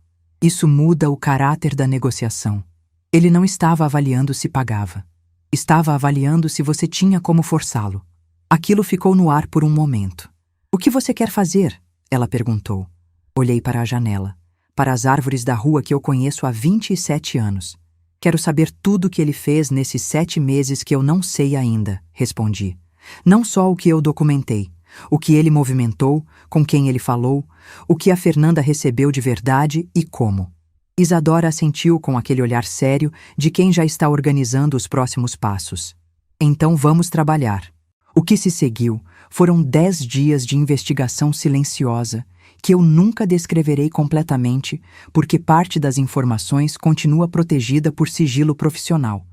Isso muda o caráter da negociação. Ele não estava avaliando se pagava. Estava avaliando se você tinha como forçá-lo. Aquilo ficou no ar por um momento. O que você quer fazer? Ela perguntou. Olhei para a janela, para as árvores da rua que eu conheço há 27 anos. Quero saber tudo o que ele fez nesses 7 meses que eu não sei ainda, respondi. Não só o que eu documentei, o que ele movimentou, com quem ele falou, o que a Fernanda recebeu de verdade e como. Isadora assentiu com aquele olhar sério de quem já está organizando os próximos passos. Então vamos trabalhar. O que se seguiu foram 10 dias de investigação silenciosa, que eu nunca descreverei completamente, porque parte das informações continua protegida por sigilo profissional.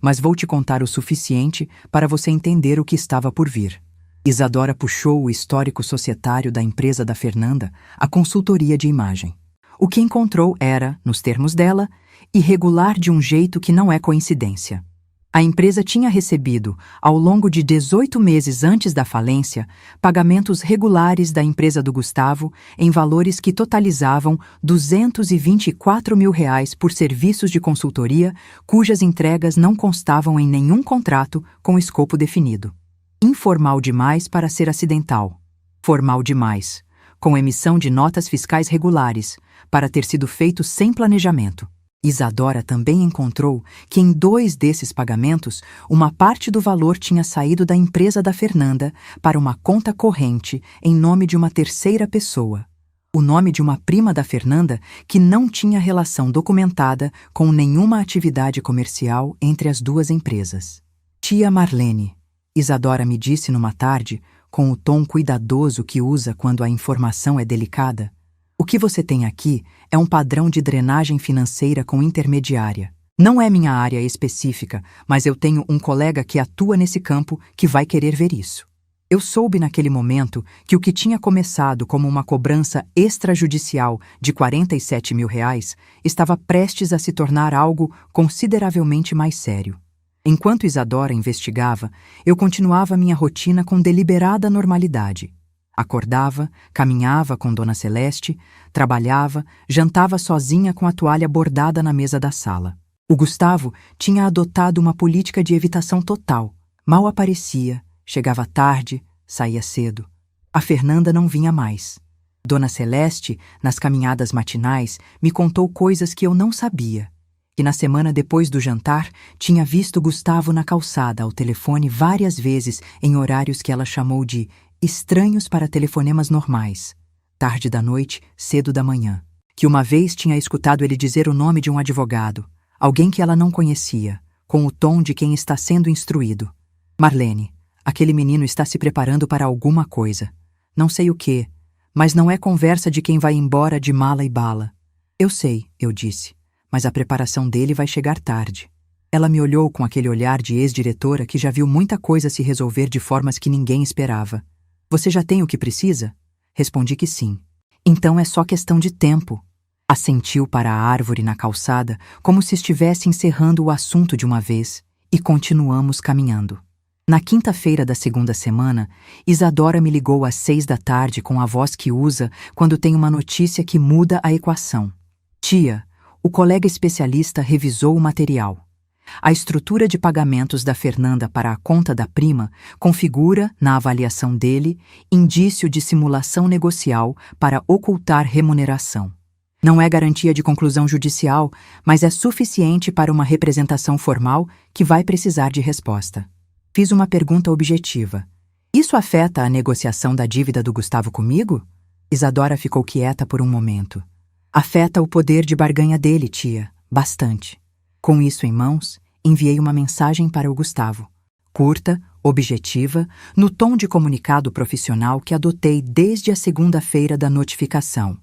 Mas vou te contar o suficiente para você entender o que estava por vir. Isadora puxou o histórico societário da empresa da Fernanda, a consultoria de imagem. O que encontrou era, nos termos dela, irregular de um jeito que não é coincidência. A empresa tinha recebido, ao longo de 18 meses antes da falência, pagamentos regulares da empresa do Gustavo em valores que totalizavam R$224 mil por serviços de consultoria cujas entregas não constavam em nenhum contrato com escopo definido. Informal demais para ser acidental. Formal demais, com emissão de notas fiscais regulares, para ter sido feito sem planejamento. Isadora também encontrou que em 2 desses pagamentos, uma parte do valor tinha saído da empresa da Fernanda para uma conta corrente em nome de uma terceira pessoa. O nome de uma prima da Fernanda que não tinha relação documentada com nenhuma atividade comercial entre as 2 empresas. Tia Marlene, Isadora me disse numa tarde, com o tom cuidadoso que usa quando a informação é delicada, o que você tem aqui é um padrão de drenagem financeira com intermediária. Não é minha área específica, mas eu tenho um colega que atua nesse campo que vai querer ver isso. Eu soube naquele momento que o que tinha começado como uma cobrança extrajudicial de R$ 47.000 estava prestes a se tornar algo consideravelmente mais sério. Enquanto Isadora investigava, eu continuava minha rotina com deliberada normalidade. Acordava, caminhava com Dona Celeste, trabalhava, jantava sozinha com a toalha bordada na mesa da sala. O Gustavo tinha adotado uma política de evitação total. Mal aparecia, chegava tarde, saía cedo. A Fernanda não vinha mais. Dona Celeste, nas caminhadas matinais, me contou coisas que eu não sabia. Que na semana depois do jantar, tinha visto Gustavo na calçada ao telefone várias vezes em horários que ela chamou de estranhos para telefonemas normais. Tarde da noite, cedo da manhã. Que uma vez tinha escutado ele dizer o nome de um advogado, alguém que ela não conhecia, com o tom de quem está sendo instruído. Marlene, aquele menino está se preparando para alguma coisa. Não sei o quê, mas não é conversa de quem vai embora de mala e bala. Eu sei, eu disse, mas a preparação dele vai chegar tarde. Ela me olhou com aquele olhar de ex-diretora que já viu muita coisa se resolver de formas que ninguém esperava. Você já tem o que precisa? Respondi que sim. Então é só questão de tempo. Assentiu para a árvore na calçada, como se estivesse encerrando o assunto de uma vez, e continuamos caminhando. Na quinta-feira da segunda semana, Isadora me ligou às 6 da tarde com a voz que usa quando tem uma notícia que muda a equação. Tia, o colega especialista revisou o material. A estrutura de pagamentos da Fernanda para a conta da prima configura, na avaliação dele, indício de simulação negocial para ocultar remuneração. Não é garantia de conclusão judicial, mas é suficiente para uma representação formal que vai precisar de resposta. Fiz uma pergunta objetiva. Isso afeta a negociação da dívida do Gustavo comigo? Isadora ficou quieta por um momento. Afeta o poder de barganha dele, tia, bastante. Com isso em mãos, enviei uma mensagem para o Gustavo. Curta, objetiva, no tom de comunicado profissional que adotei desde a segunda-feira da notificação.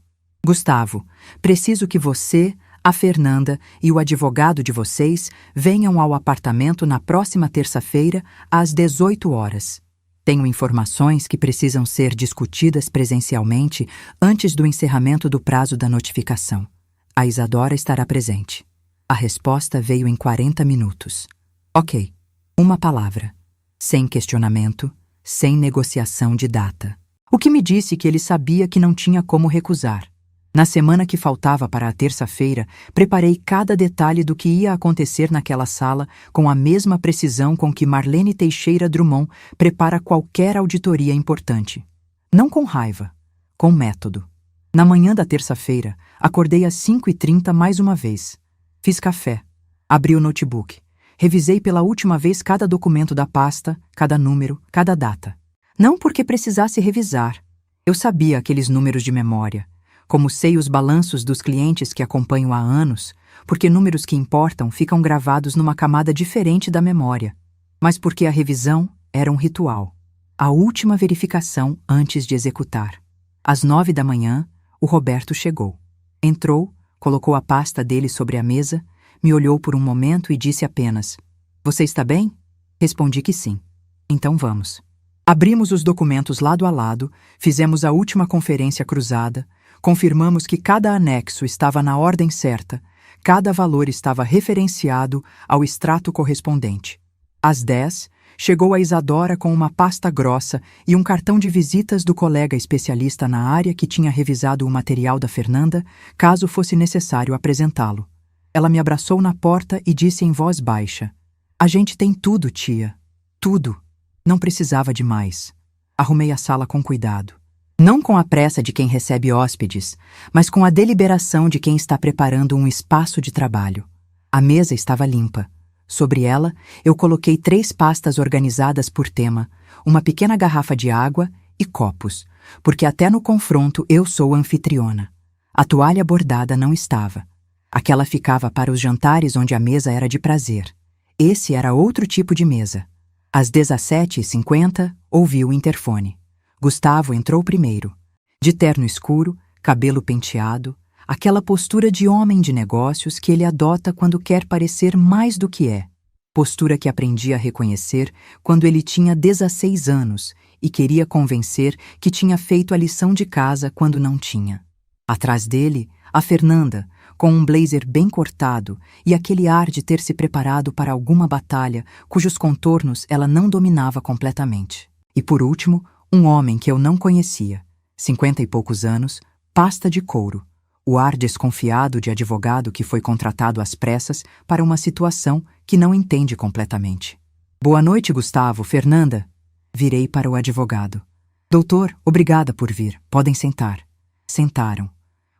Gustavo, preciso que você, a Fernanda e o advogado de vocês venham ao apartamento na próxima terça-feira, às 18 horas. Tenho informações que precisam ser discutidas presencialmente antes do encerramento do prazo da notificação. A Isadora estará presente. A resposta veio em 40 minutos. Ok. Uma palavra. Sem questionamento, sem negociação de data. O que me disse que ele sabia que não tinha como recusar. Na semana que faltava para a terça-feira, preparei cada detalhe do que ia acontecer naquela sala com a mesma precisão com que Marlene Teixeira Drummond prepara qualquer auditoria importante. Não com raiva, com método. Na manhã da terça-feira, acordei às 5h30 mais uma vez. Fiz café, abri o notebook, revisei pela última vez cada documento da pasta, cada número, cada data. Não porque precisasse revisar. Eu sabia aqueles números de memória. Como sei os balanços dos clientes que acompanho há anos, porque números que importam ficam gravados numa camada diferente da memória. Mas porque a revisão era um ritual. A última verificação antes de executar. Às 9 da manhã, o Roberto chegou. Entrou, colocou a pasta dele sobre a mesa, me olhou por um momento e disse apenas: "Você está bem?" Respondi que sim. Então vamos. Abrimos os documentos lado a lado, fizemos a última conferência cruzada, confirmamos que cada anexo estava na ordem certa, cada valor estava referenciado ao extrato correspondente. Às 10, chegou a Isadora com uma pasta grossa e um cartão de visitas do colega especialista na área que tinha revisado o material da Fernanda, caso fosse necessário apresentá-lo. Ela me abraçou na porta e disse em voz baixa: "A gente tem tudo, tia. Tudo. Não precisava de mais." Arrumei a sala com cuidado. Não com a pressa de quem recebe hóspedes, mas com a deliberação de quem está preparando um espaço de trabalho. A mesa estava limpa. Sobre ela, eu coloquei 3 pastas organizadas por tema, uma pequena garrafa de água e copos, porque até no confronto eu sou anfitriona. A toalha bordada não estava. Aquela ficava para os jantares onde a mesa era de prazer. Esse era outro tipo de mesa. Às 17h50, ouvi o interfone. Gustavo entrou primeiro. De terno escuro, cabelo penteado, aquela postura de homem de negócios que ele adota quando quer parecer mais do que é. Postura que aprendi a reconhecer quando ele tinha 16 anos e queria convencer que tinha feito a lição de casa quando não tinha. Atrás dele, a Fernanda, com um blazer bem cortado e aquele ar de ter se preparado para alguma batalha cujos contornos ela não dominava completamente. E por último, um homem que eu não conhecia, 50 e poucos anos, pasta de couro, o ar desconfiado de advogado que foi contratado às pressas para uma situação que não entende completamente. Boa noite, Gustavo, Fernanda. Virei para o advogado. Doutor, obrigada por vir. Podem sentar. Sentaram.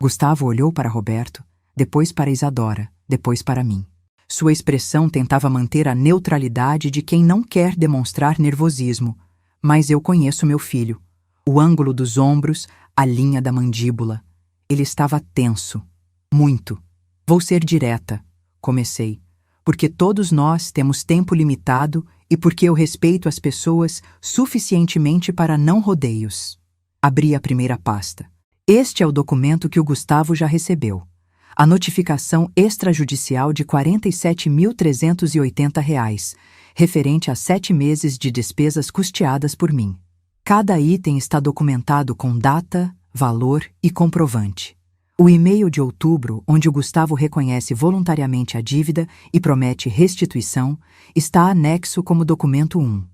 Gustavo olhou para Roberto, depois para Isadora, depois para mim. Sua expressão tentava manter a neutralidade de quem não quer demonstrar nervosismo, mas eu conheço meu filho. O ângulo dos ombros, a linha da mandíbula. Ele estava tenso. Muito. Vou ser direta, comecei, porque todos nós temos tempo limitado e porque eu respeito as pessoas suficientemente para não rodeios. Abri a primeira pasta. Este é o documento que o Gustavo já recebeu. A notificação extrajudicial de R$ 47.380, referente a 7 meses de despesas custeadas por mim. Cada item está documentado com data, valor e comprovante. O e-mail de outubro, onde o Gustavo reconhece voluntariamente a dívida e promete restituição, está anexo como documento 1.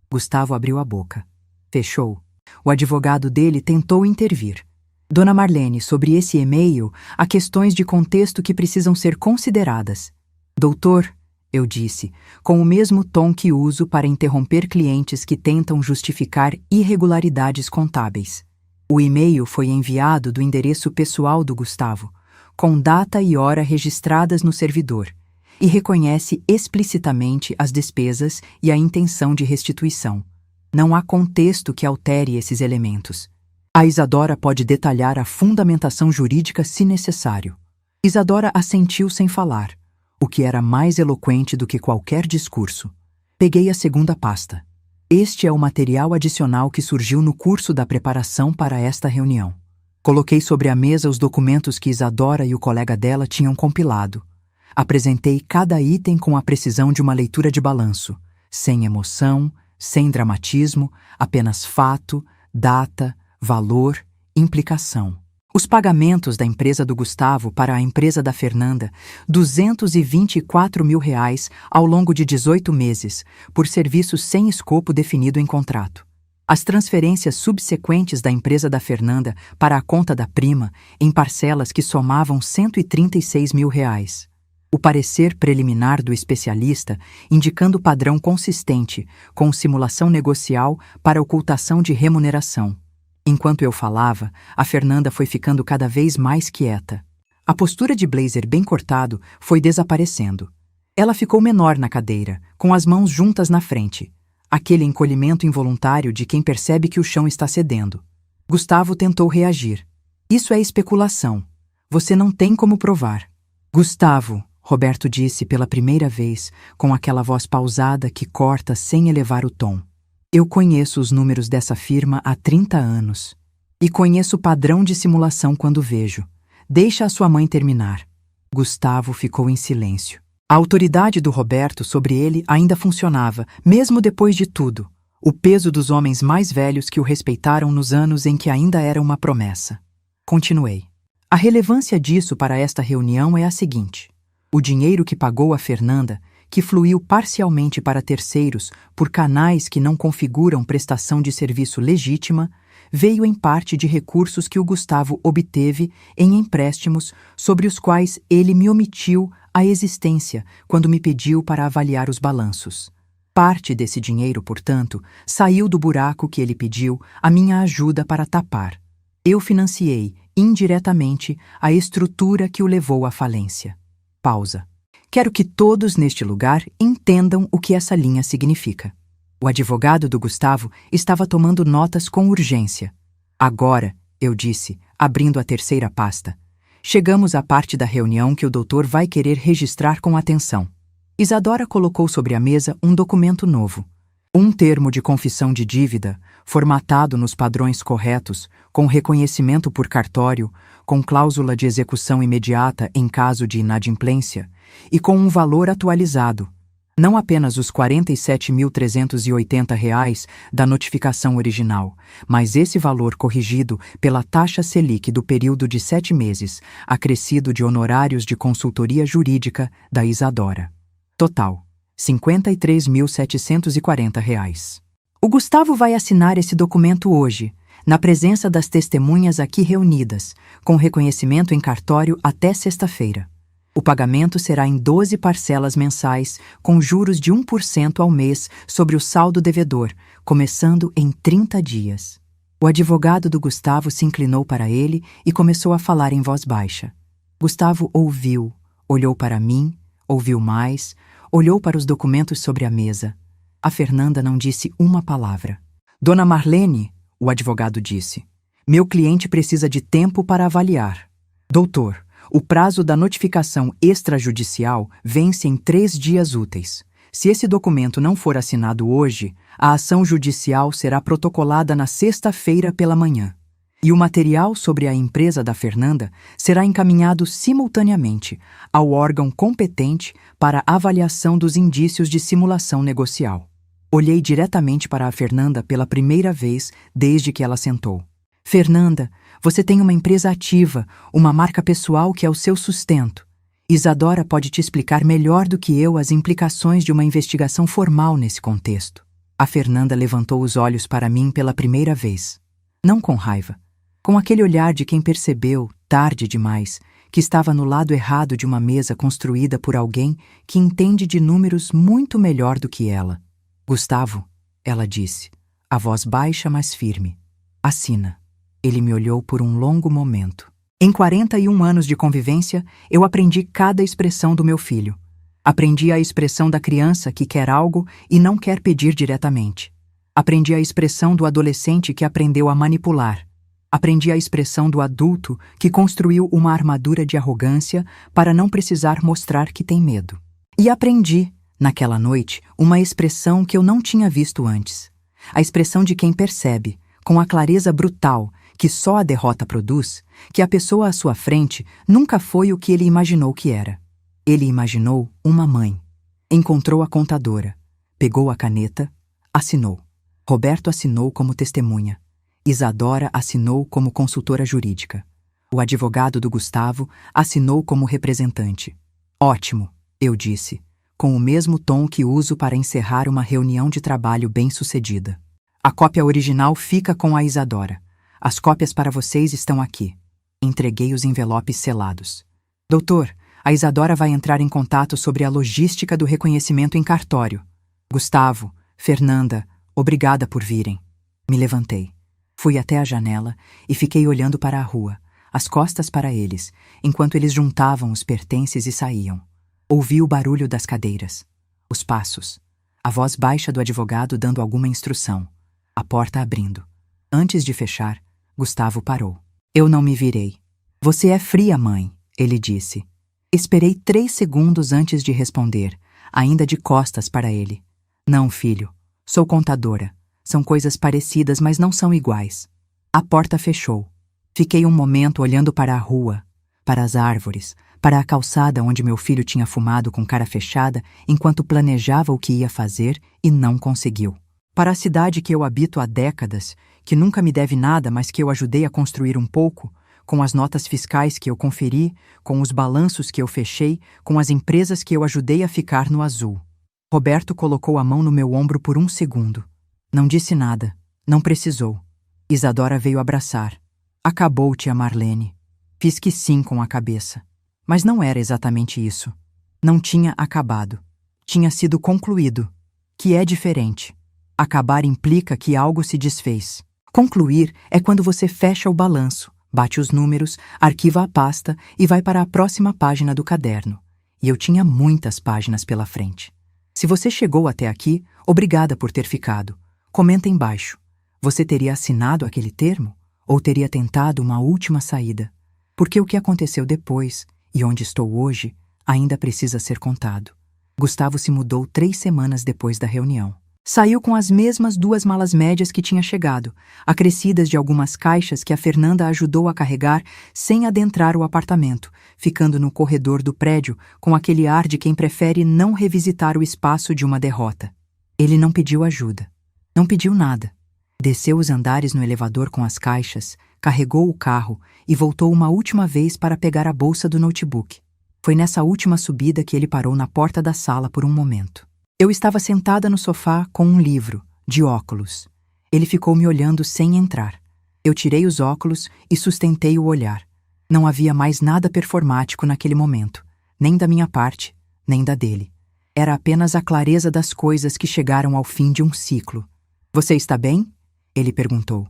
Gustavo abriu a boca. Fechou. O advogado dele tentou intervir. Dona Marlene, sobre esse e-mail, há questões de contexto que precisam ser consideradas. Doutor, eu disse, com o mesmo tom que uso para interromper clientes que tentam justificar irregularidades contábeis. O e-mail foi enviado do endereço pessoal do Gustavo, com data e hora registradas no servidor, e reconhece explicitamente as despesas e a intenção de restituição. Não há contexto que altere esses elementos. A Isadora pode detalhar a fundamentação jurídica se necessário. Isadora assentiu sem falar, o que era mais eloquente do que qualquer discurso. Peguei a segunda pasta. Este é o material adicional que surgiu no curso da preparação para esta reunião. Coloquei sobre a mesa os documentos que Isadora e o colega dela tinham compilado. Apresentei cada item com a precisão de uma leitura de balanço, sem emoção, sem dramatismo, apenas fato, data, valor, implicação. Os pagamentos da empresa do Gustavo para a empresa da Fernanda, R$ 224 mil ao longo de 18 meses, por serviços sem escopo definido em contrato. As transferências subsequentes da empresa da Fernanda para a conta da prima, em parcelas que somavam R$ 136 mil. O parecer preliminar do especialista indicando padrão consistente, com simulação negocial para ocultação de remuneração. Enquanto eu falava, a Fernanda foi ficando cada vez mais quieta. A postura de blazer bem cortado foi desaparecendo. Ela ficou menor na cadeira, com as mãos juntas na frente. Aquele encolhimento involuntário de quem percebe que o chão está cedendo. Gustavo tentou reagir. Isso é especulação. Você não tem como provar. Gustavo, Roberto disse pela primeira vez, com aquela voz pausada que corta sem elevar o tom. Eu conheço os números dessa firma há 30 anos. E conheço o padrão de simulação quando vejo. Deixa a sua mãe terminar. Gustavo ficou em silêncio. A autoridade do Roberto sobre ele ainda funcionava, mesmo depois de tudo. O peso dos homens mais velhos que o respeitaram nos anos em que ainda era uma promessa. Continuei. A relevância disso para esta reunião é a seguinte. O dinheiro que pagou a Fernanda, que fluiu parcialmente para terceiros por canais que não configuram prestação de serviço legítima, veio em parte de recursos que o Gustavo obteve em empréstimos sobre os quais ele me omitiu a existência quando me pediu para avaliar os balanços. Parte desse dinheiro, portanto, saiu do buraco que ele pediu a minha ajuda para tapar. Eu financiei, indiretamente, a estrutura que o levou à falência. Pausa. Quero que todos neste lugar entendam o que essa linha significa. O advogado do Gustavo estava tomando notas com urgência. Agora, eu disse, abrindo a terceira pasta, chegamos à parte da reunião que o doutor vai querer registrar com atenção. Isadora colocou sobre a mesa um documento novo. Um termo de confissão de dívida, formatado nos padrões corretos, com reconhecimento por cartório, com cláusula de execução imediata em caso de inadimplência, e com um valor atualizado. Não apenas os R$ 47.380 da notificação original, mas esse valor corrigido pela taxa Selic do período de 7 meses, acrescido de honorários de consultoria jurídica da Isadora. Total, R$ 53.740. O Gustavo vai assinar esse documento hoje, na presença das testemunhas aqui reunidas, com reconhecimento em cartório até sexta-feira. O pagamento será em 12 parcelas mensais, com juros de 1% ao mês sobre o saldo devedor, começando em 30 dias. O advogado do Gustavo se inclinou para ele e começou a falar em voz baixa. Gustavo ouviu, olhou para mim, ouviu mais, olhou para os documentos sobre a mesa. A Fernanda não disse uma palavra. Dona Marlene, o advogado disse, meu cliente precisa de tempo para avaliar. Doutor, o prazo da notificação extrajudicial vence em 3 dias úteis. Se esse documento não for assinado hoje, a ação judicial será protocolada na sexta-feira pela manhã. E o material sobre a empresa da Fernanda será encaminhado simultaneamente ao órgão competente para avaliação dos indícios de simulação negocial. Olhei diretamente para a Fernanda pela primeira vez desde que ela sentou. Fernanda, você tem uma empresa ativa, uma marca pessoal que é o seu sustento. Isadora pode te explicar melhor do que eu as implicações de uma investigação formal nesse contexto. A Fernanda levantou os olhos para mim pela primeira vez. Não com raiva, com aquele olhar de quem percebeu, tarde demais, que estava no lado errado de uma mesa construída por alguém que entende de números muito melhor do que ela. Gustavo, ela disse, a voz baixa mas firme. Assina. Ele me olhou por um longo momento. Em 41 anos de convivência, eu aprendi cada expressão do meu filho. Aprendi a expressão da criança que quer algo e não quer pedir diretamente. Aprendi a expressão do adolescente que aprendeu a manipular. Aprendi a expressão do adulto que construiu uma armadura de arrogância para não precisar mostrar que tem medo. E aprendi, naquela noite, uma expressão que eu não tinha visto antes. A expressão de quem percebe, com a clareza brutal que só a derrota produz, que a pessoa à sua frente nunca foi o que ele imaginou que era. Ele imaginou uma mãe. Encontrou a contadora. Pegou a caneta, assinou. Roberto assinou como testemunha. Isadora assinou como consultora jurídica. O advogado do Gustavo assinou como representante. Ótimo, eu disse, com o mesmo tom que uso para encerrar uma reunião de trabalho bem-sucedida. A cópia original fica com a Isadora. As cópias para vocês estão aqui. Entreguei os envelopes selados. Doutor, a Isadora vai entrar em contato sobre a logística do reconhecimento em cartório. Gustavo, Fernanda, obrigada por virem. Me levantei. Fui até a janela e fiquei olhando para a rua, as costas para eles, enquanto eles juntavam os pertences e saíam. Ouvi o barulho das cadeiras, os passos, a voz baixa do advogado dando alguma instrução, a porta abrindo. Antes de fechar, Gustavo parou. Eu não me virei. Você é fria, mãe, ele disse. Esperei 3 segundos antes de responder, ainda de costas para ele. Não, filho. Sou contadora. São coisas parecidas, mas não são iguais. A porta fechou. Fiquei um momento olhando para a rua, para as árvores, para a calçada onde meu filho tinha fumado com cara fechada enquanto planejava o que ia fazer e não conseguiu. Para a cidade que eu habito há décadas, que nunca me deve nada, mas que eu ajudei a construir um pouco, com as notas fiscais que eu conferi, com os balanços que eu fechei, com as empresas que eu ajudei a ficar no azul. Roberto colocou a mão no meu ombro por 1 segundo. Não disse nada. Não precisou. Isadora veio abraçar. Acabou, tia Marlene. Fiz que sim com a cabeça. Mas não era exatamente isso. Não tinha acabado. Tinha sido concluído. Que é diferente. Acabar implica que algo se desfez. Concluir é quando você fecha o balanço, bate os números, arquiva a pasta e vai para a próxima página do caderno. E eu tinha muitas páginas pela frente. Se você chegou até aqui, obrigada por ter ficado. Comenta embaixo. Você teria assinado aquele termo? Ou teria tentado uma última saída? Porque o que aconteceu depois, e onde estou hoje, ainda precisa ser contado. Gustavo se mudou 3 semanas depois da reunião. Saiu com as mesmas 2 malas médias que tinha chegado, acrescidas de algumas caixas que a Fernanda ajudou a carregar sem adentrar o apartamento, ficando no corredor do prédio com aquele ar de quem prefere não revisitar o espaço de uma derrota. Ele não pediu ajuda. Não pediu nada. Desceu os andares no elevador com as caixas, carregou o carro e voltou uma última vez para pegar a bolsa do notebook. Foi nessa última subida que ele parou na porta da sala por um momento. Eu estava sentada no sofá com um livro, de óculos. Ele ficou me olhando sem entrar. Eu tirei os óculos e sustentei o olhar. Não havia mais nada performático naquele momento, nem da minha parte, nem da dele. Era apenas a clareza das coisas que chegaram ao fim de um ciclo. "Você está bem?" Ele perguntou.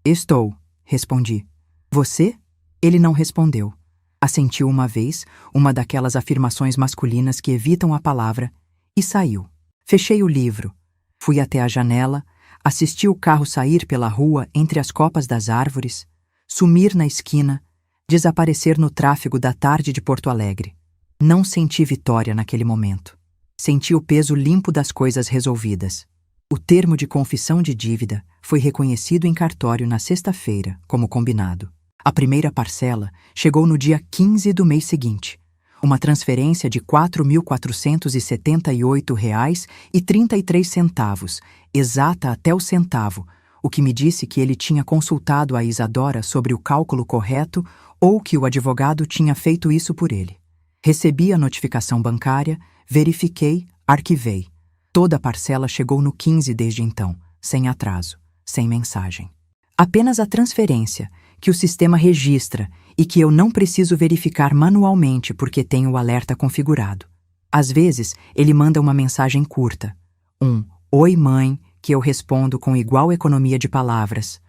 "Estou", respondi. "Você?" Ele não respondeu. Assentiu uma vez, uma daquelas afirmações masculinas que evitam a palavra, e saiu. Fechei o livro. Fui até a janela, assisti o carro sair pela rua entre as copas das árvores, sumir na esquina, desaparecer no tráfego da tarde de Porto Alegre. Não senti vitória naquele momento. Senti o peso limpo das coisas resolvidas. O termo de confissão de dívida foi reconhecido em cartório na sexta-feira, como combinado. A primeira parcela chegou no dia 15 do mês seguinte. Uma transferência de R$ 4.478,33, exata até o centavo, o que me disse que ele tinha consultado a Isadora sobre o cálculo correto ou que o advogado tinha feito isso por ele. Recebi a notificação bancária, verifiquei, arquivei. Toda a parcela chegou no 15 desde então, sem atraso, sem mensagem. Apenas a transferência, que o sistema registra e que eu não preciso verificar manualmente porque tenho o alerta configurado. Às vezes, ele manda uma mensagem curta. "Oi, mãe", que eu respondo com igual economia de palavras.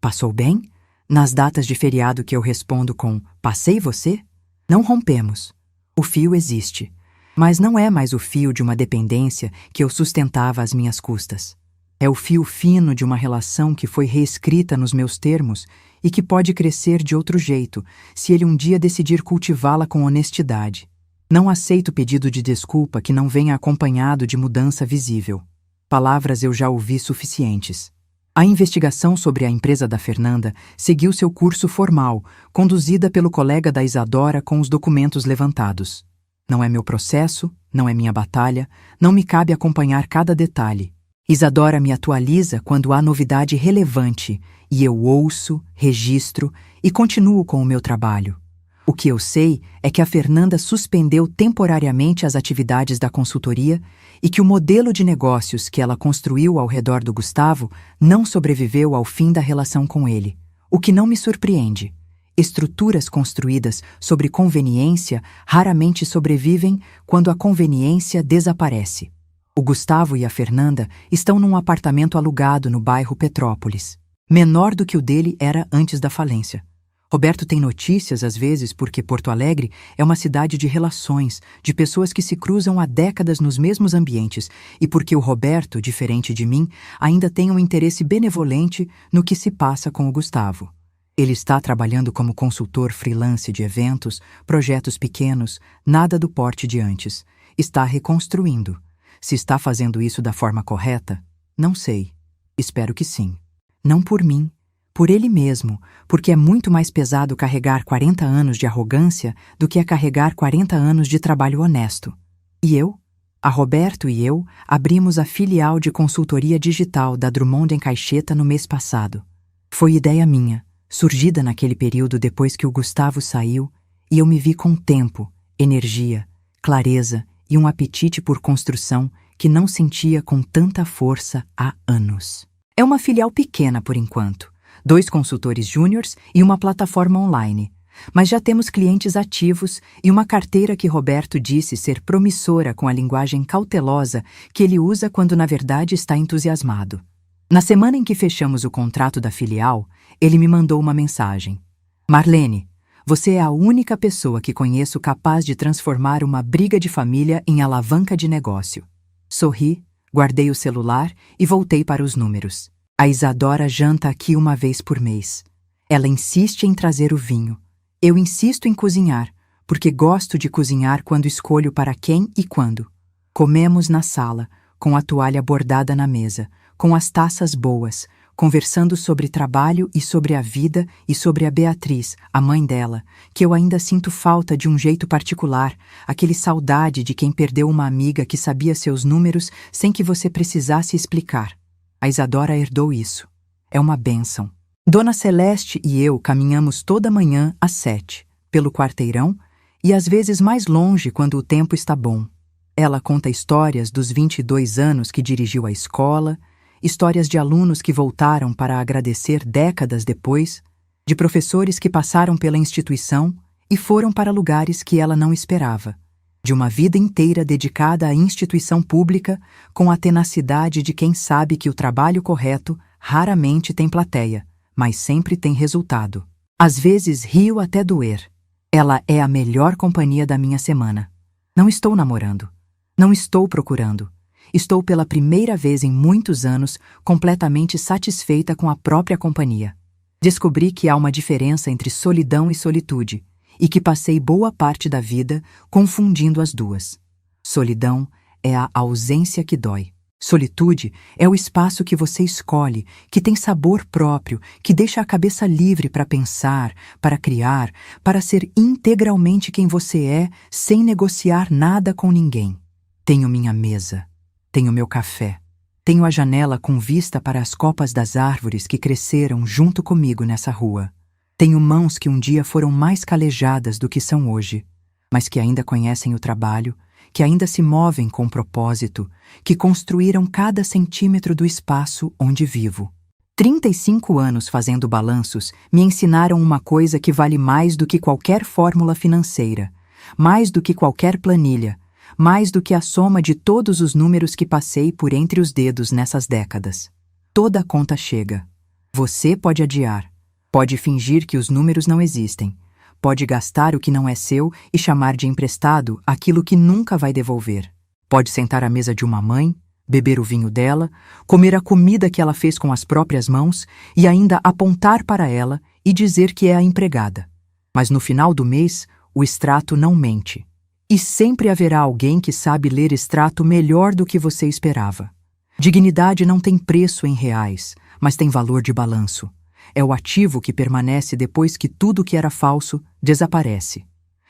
"Passou bem?" Nas datas de feriado que eu respondo com "Passei você?" Não rompemos. O fio existe, mas não é mais o fio de uma dependência que eu sustentava às minhas custas. É o fio fino de uma relação que foi reescrita nos meus termos e que pode crescer de outro jeito, se ele um dia decidir cultivá-la com honestidade. Não aceito pedido de desculpa que não venha acompanhado de mudança visível. Palavras eu já ouvi suficientes. A investigação sobre a empresa da Fernanda seguiu seu curso formal, conduzida pelo colega da Isadora com os documentos levantados. Não é meu processo, não é minha batalha, não me cabe acompanhar cada detalhe. Isadora me atualiza quando há novidade relevante e eu ouço, registro e continuo com o meu trabalho. O que eu sei é que a Fernanda suspendeu temporariamente as atividades da consultoria e que o modelo de negócios que ela construiu ao redor do Gustavo não sobreviveu ao fim da relação com ele, o que não me surpreende. Estruturas construídas sobre conveniência raramente sobrevivem quando a conveniência desaparece. O Gustavo e a Fernanda estão num apartamento alugado no bairro Petrópolis, menor do que o dele era antes da falência. Roberto tem notícias às vezes porque Porto Alegre é uma cidade de relações, de pessoas que se cruzam há décadas nos mesmos ambientes e porque o Roberto, diferente de mim, ainda tem um interesse benevolente no que se passa com o Gustavo. Ele está trabalhando como consultor freelance de eventos, projetos pequenos, nada do porte de antes. Está reconstruindo. Se está fazendo isso da forma correta, não sei. Espero que sim. Não por mim, por ele mesmo, porque é muito mais pesado carregar 40 anos de arrogância do que carregar 40 anos de trabalho honesto. E eu? A Roberto e eu abrimos a filial de consultoria digital da Drummond & Caixeta no mês passado. Foi ideia minha, surgida naquele período depois que o Gustavo saiu, e eu me vi com tempo, energia, clareza e um apetite por construção que não sentia com tanta força há anos. É uma filial pequena por enquanto, 2 consultores júniores e uma plataforma online, mas já temos clientes ativos e uma carteira que Roberto disse ser promissora com a linguagem cautelosa que ele usa quando na verdade está entusiasmado. Na semana em que fechamos o contrato da filial, ele me mandou uma mensagem. "Marlene, você é a única pessoa que conheço capaz de transformar uma briga de família em alavanca de negócio." Sorri, guardei o celular e voltei para os números. A Isadora janta aqui uma vez por mês. Ela insiste em trazer o vinho. Eu insisto em cozinhar, porque gosto de cozinhar quando escolho para quem e quando. Comemos na sala, com a toalha bordada na mesa, com as taças boas, conversando sobre trabalho e sobre a vida e sobre a Beatriz, a mãe dela, que eu ainda sinto falta de um jeito particular, aquele saudade de quem perdeu uma amiga que sabia seus números sem que você precisasse explicar. A Isadora herdou isso. É uma bênção. Dona Celeste e eu caminhamos toda manhã às 7, pelo quarteirão, e às vezes mais longe quando o tempo está bom. Ela conta histórias dos 22 anos que dirigiu a escola, histórias de alunos que voltaram para agradecer décadas depois, de professores que passaram pela instituição e foram para lugares que ela não esperava, de uma vida inteira dedicada à instituição pública com a tenacidade de quem sabe que o trabalho correto raramente tem plateia, mas sempre tem resultado. Às vezes rio até doer. Ela é a melhor companhia da minha semana. Não estou namorando. Não estou procurando. Estou pela primeira vez em muitos anos completamente satisfeita com a própria companhia. Descobri que há uma diferença entre solidão e solitude, e que passei boa parte da vida confundindo as duas. Solidão é a ausência que dói. Solitude é o espaço que você escolhe, que tem sabor próprio, que deixa a cabeça livre para pensar, para criar, para ser integralmente quem você é, sem negociar nada com ninguém. Tenho minha mesa. Tenho meu café. Tenho a janela com vista para as copas das árvores que cresceram junto comigo nessa rua. Tenho mãos que um dia foram mais calejadas do que são hoje, mas que ainda conhecem o trabalho, que ainda se movem com propósito, que construíram cada centímetro do espaço onde vivo. 35 anos fazendo balanços me ensinaram uma coisa que vale mais do que qualquer fórmula financeira, mais do que qualquer planilha, mais do que a soma de todos os números que passei por entre os dedos nessas décadas. Toda a conta chega. Você pode adiar, pode fingir que os números não existem, pode gastar o que não é seu e chamar de emprestado aquilo que nunca vai devolver. Pode sentar à mesa de uma mãe, beber o vinho dela, comer a comida que ela fez com as próprias mãos e ainda apontar para ela e dizer que é a empregada. Mas no final do mês, o extrato não mente. E sempre haverá alguém que sabe ler extrato melhor do que você esperava. Dignidade não tem preço em reais, mas tem valor de balanço. É o ativo que permanece depois que tudo que era falso desaparece.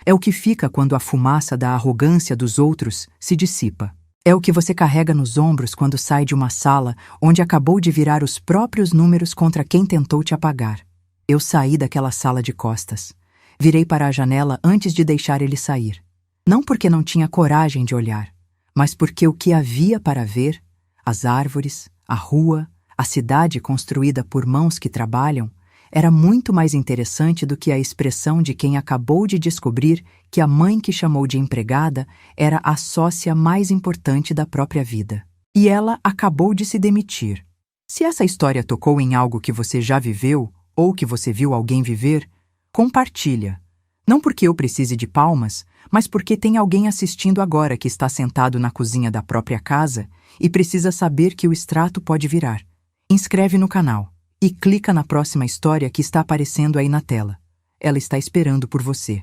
É o que fica quando a fumaça da arrogância dos outros se dissipa. É o que você carrega nos ombros quando sai de uma sala onde acabou de virar os próprios números contra quem tentou te apagar. Eu saí daquela sala de costas. Virei para a janela antes de deixar ele sair. Não porque não tinha coragem de olhar, mas porque o que havia para ver, as árvores, a rua, a cidade construída por mãos que trabalham, era muito mais interessante do que a expressão de quem acabou de descobrir que a mãe que chamou de empregada era a sócia mais importante da própria vida. E ela acabou de se demitir. Se essa história tocou em algo que você já viveu ou que você viu alguém viver, compartilha. Não porque eu precise de palmas, mas porque tem alguém assistindo agora que está sentado na cozinha da própria casa e precisa saber que o extrato pode virar. Inscreve no canal e clica na próxima história que está aparecendo aí na tela. Ela está esperando por você.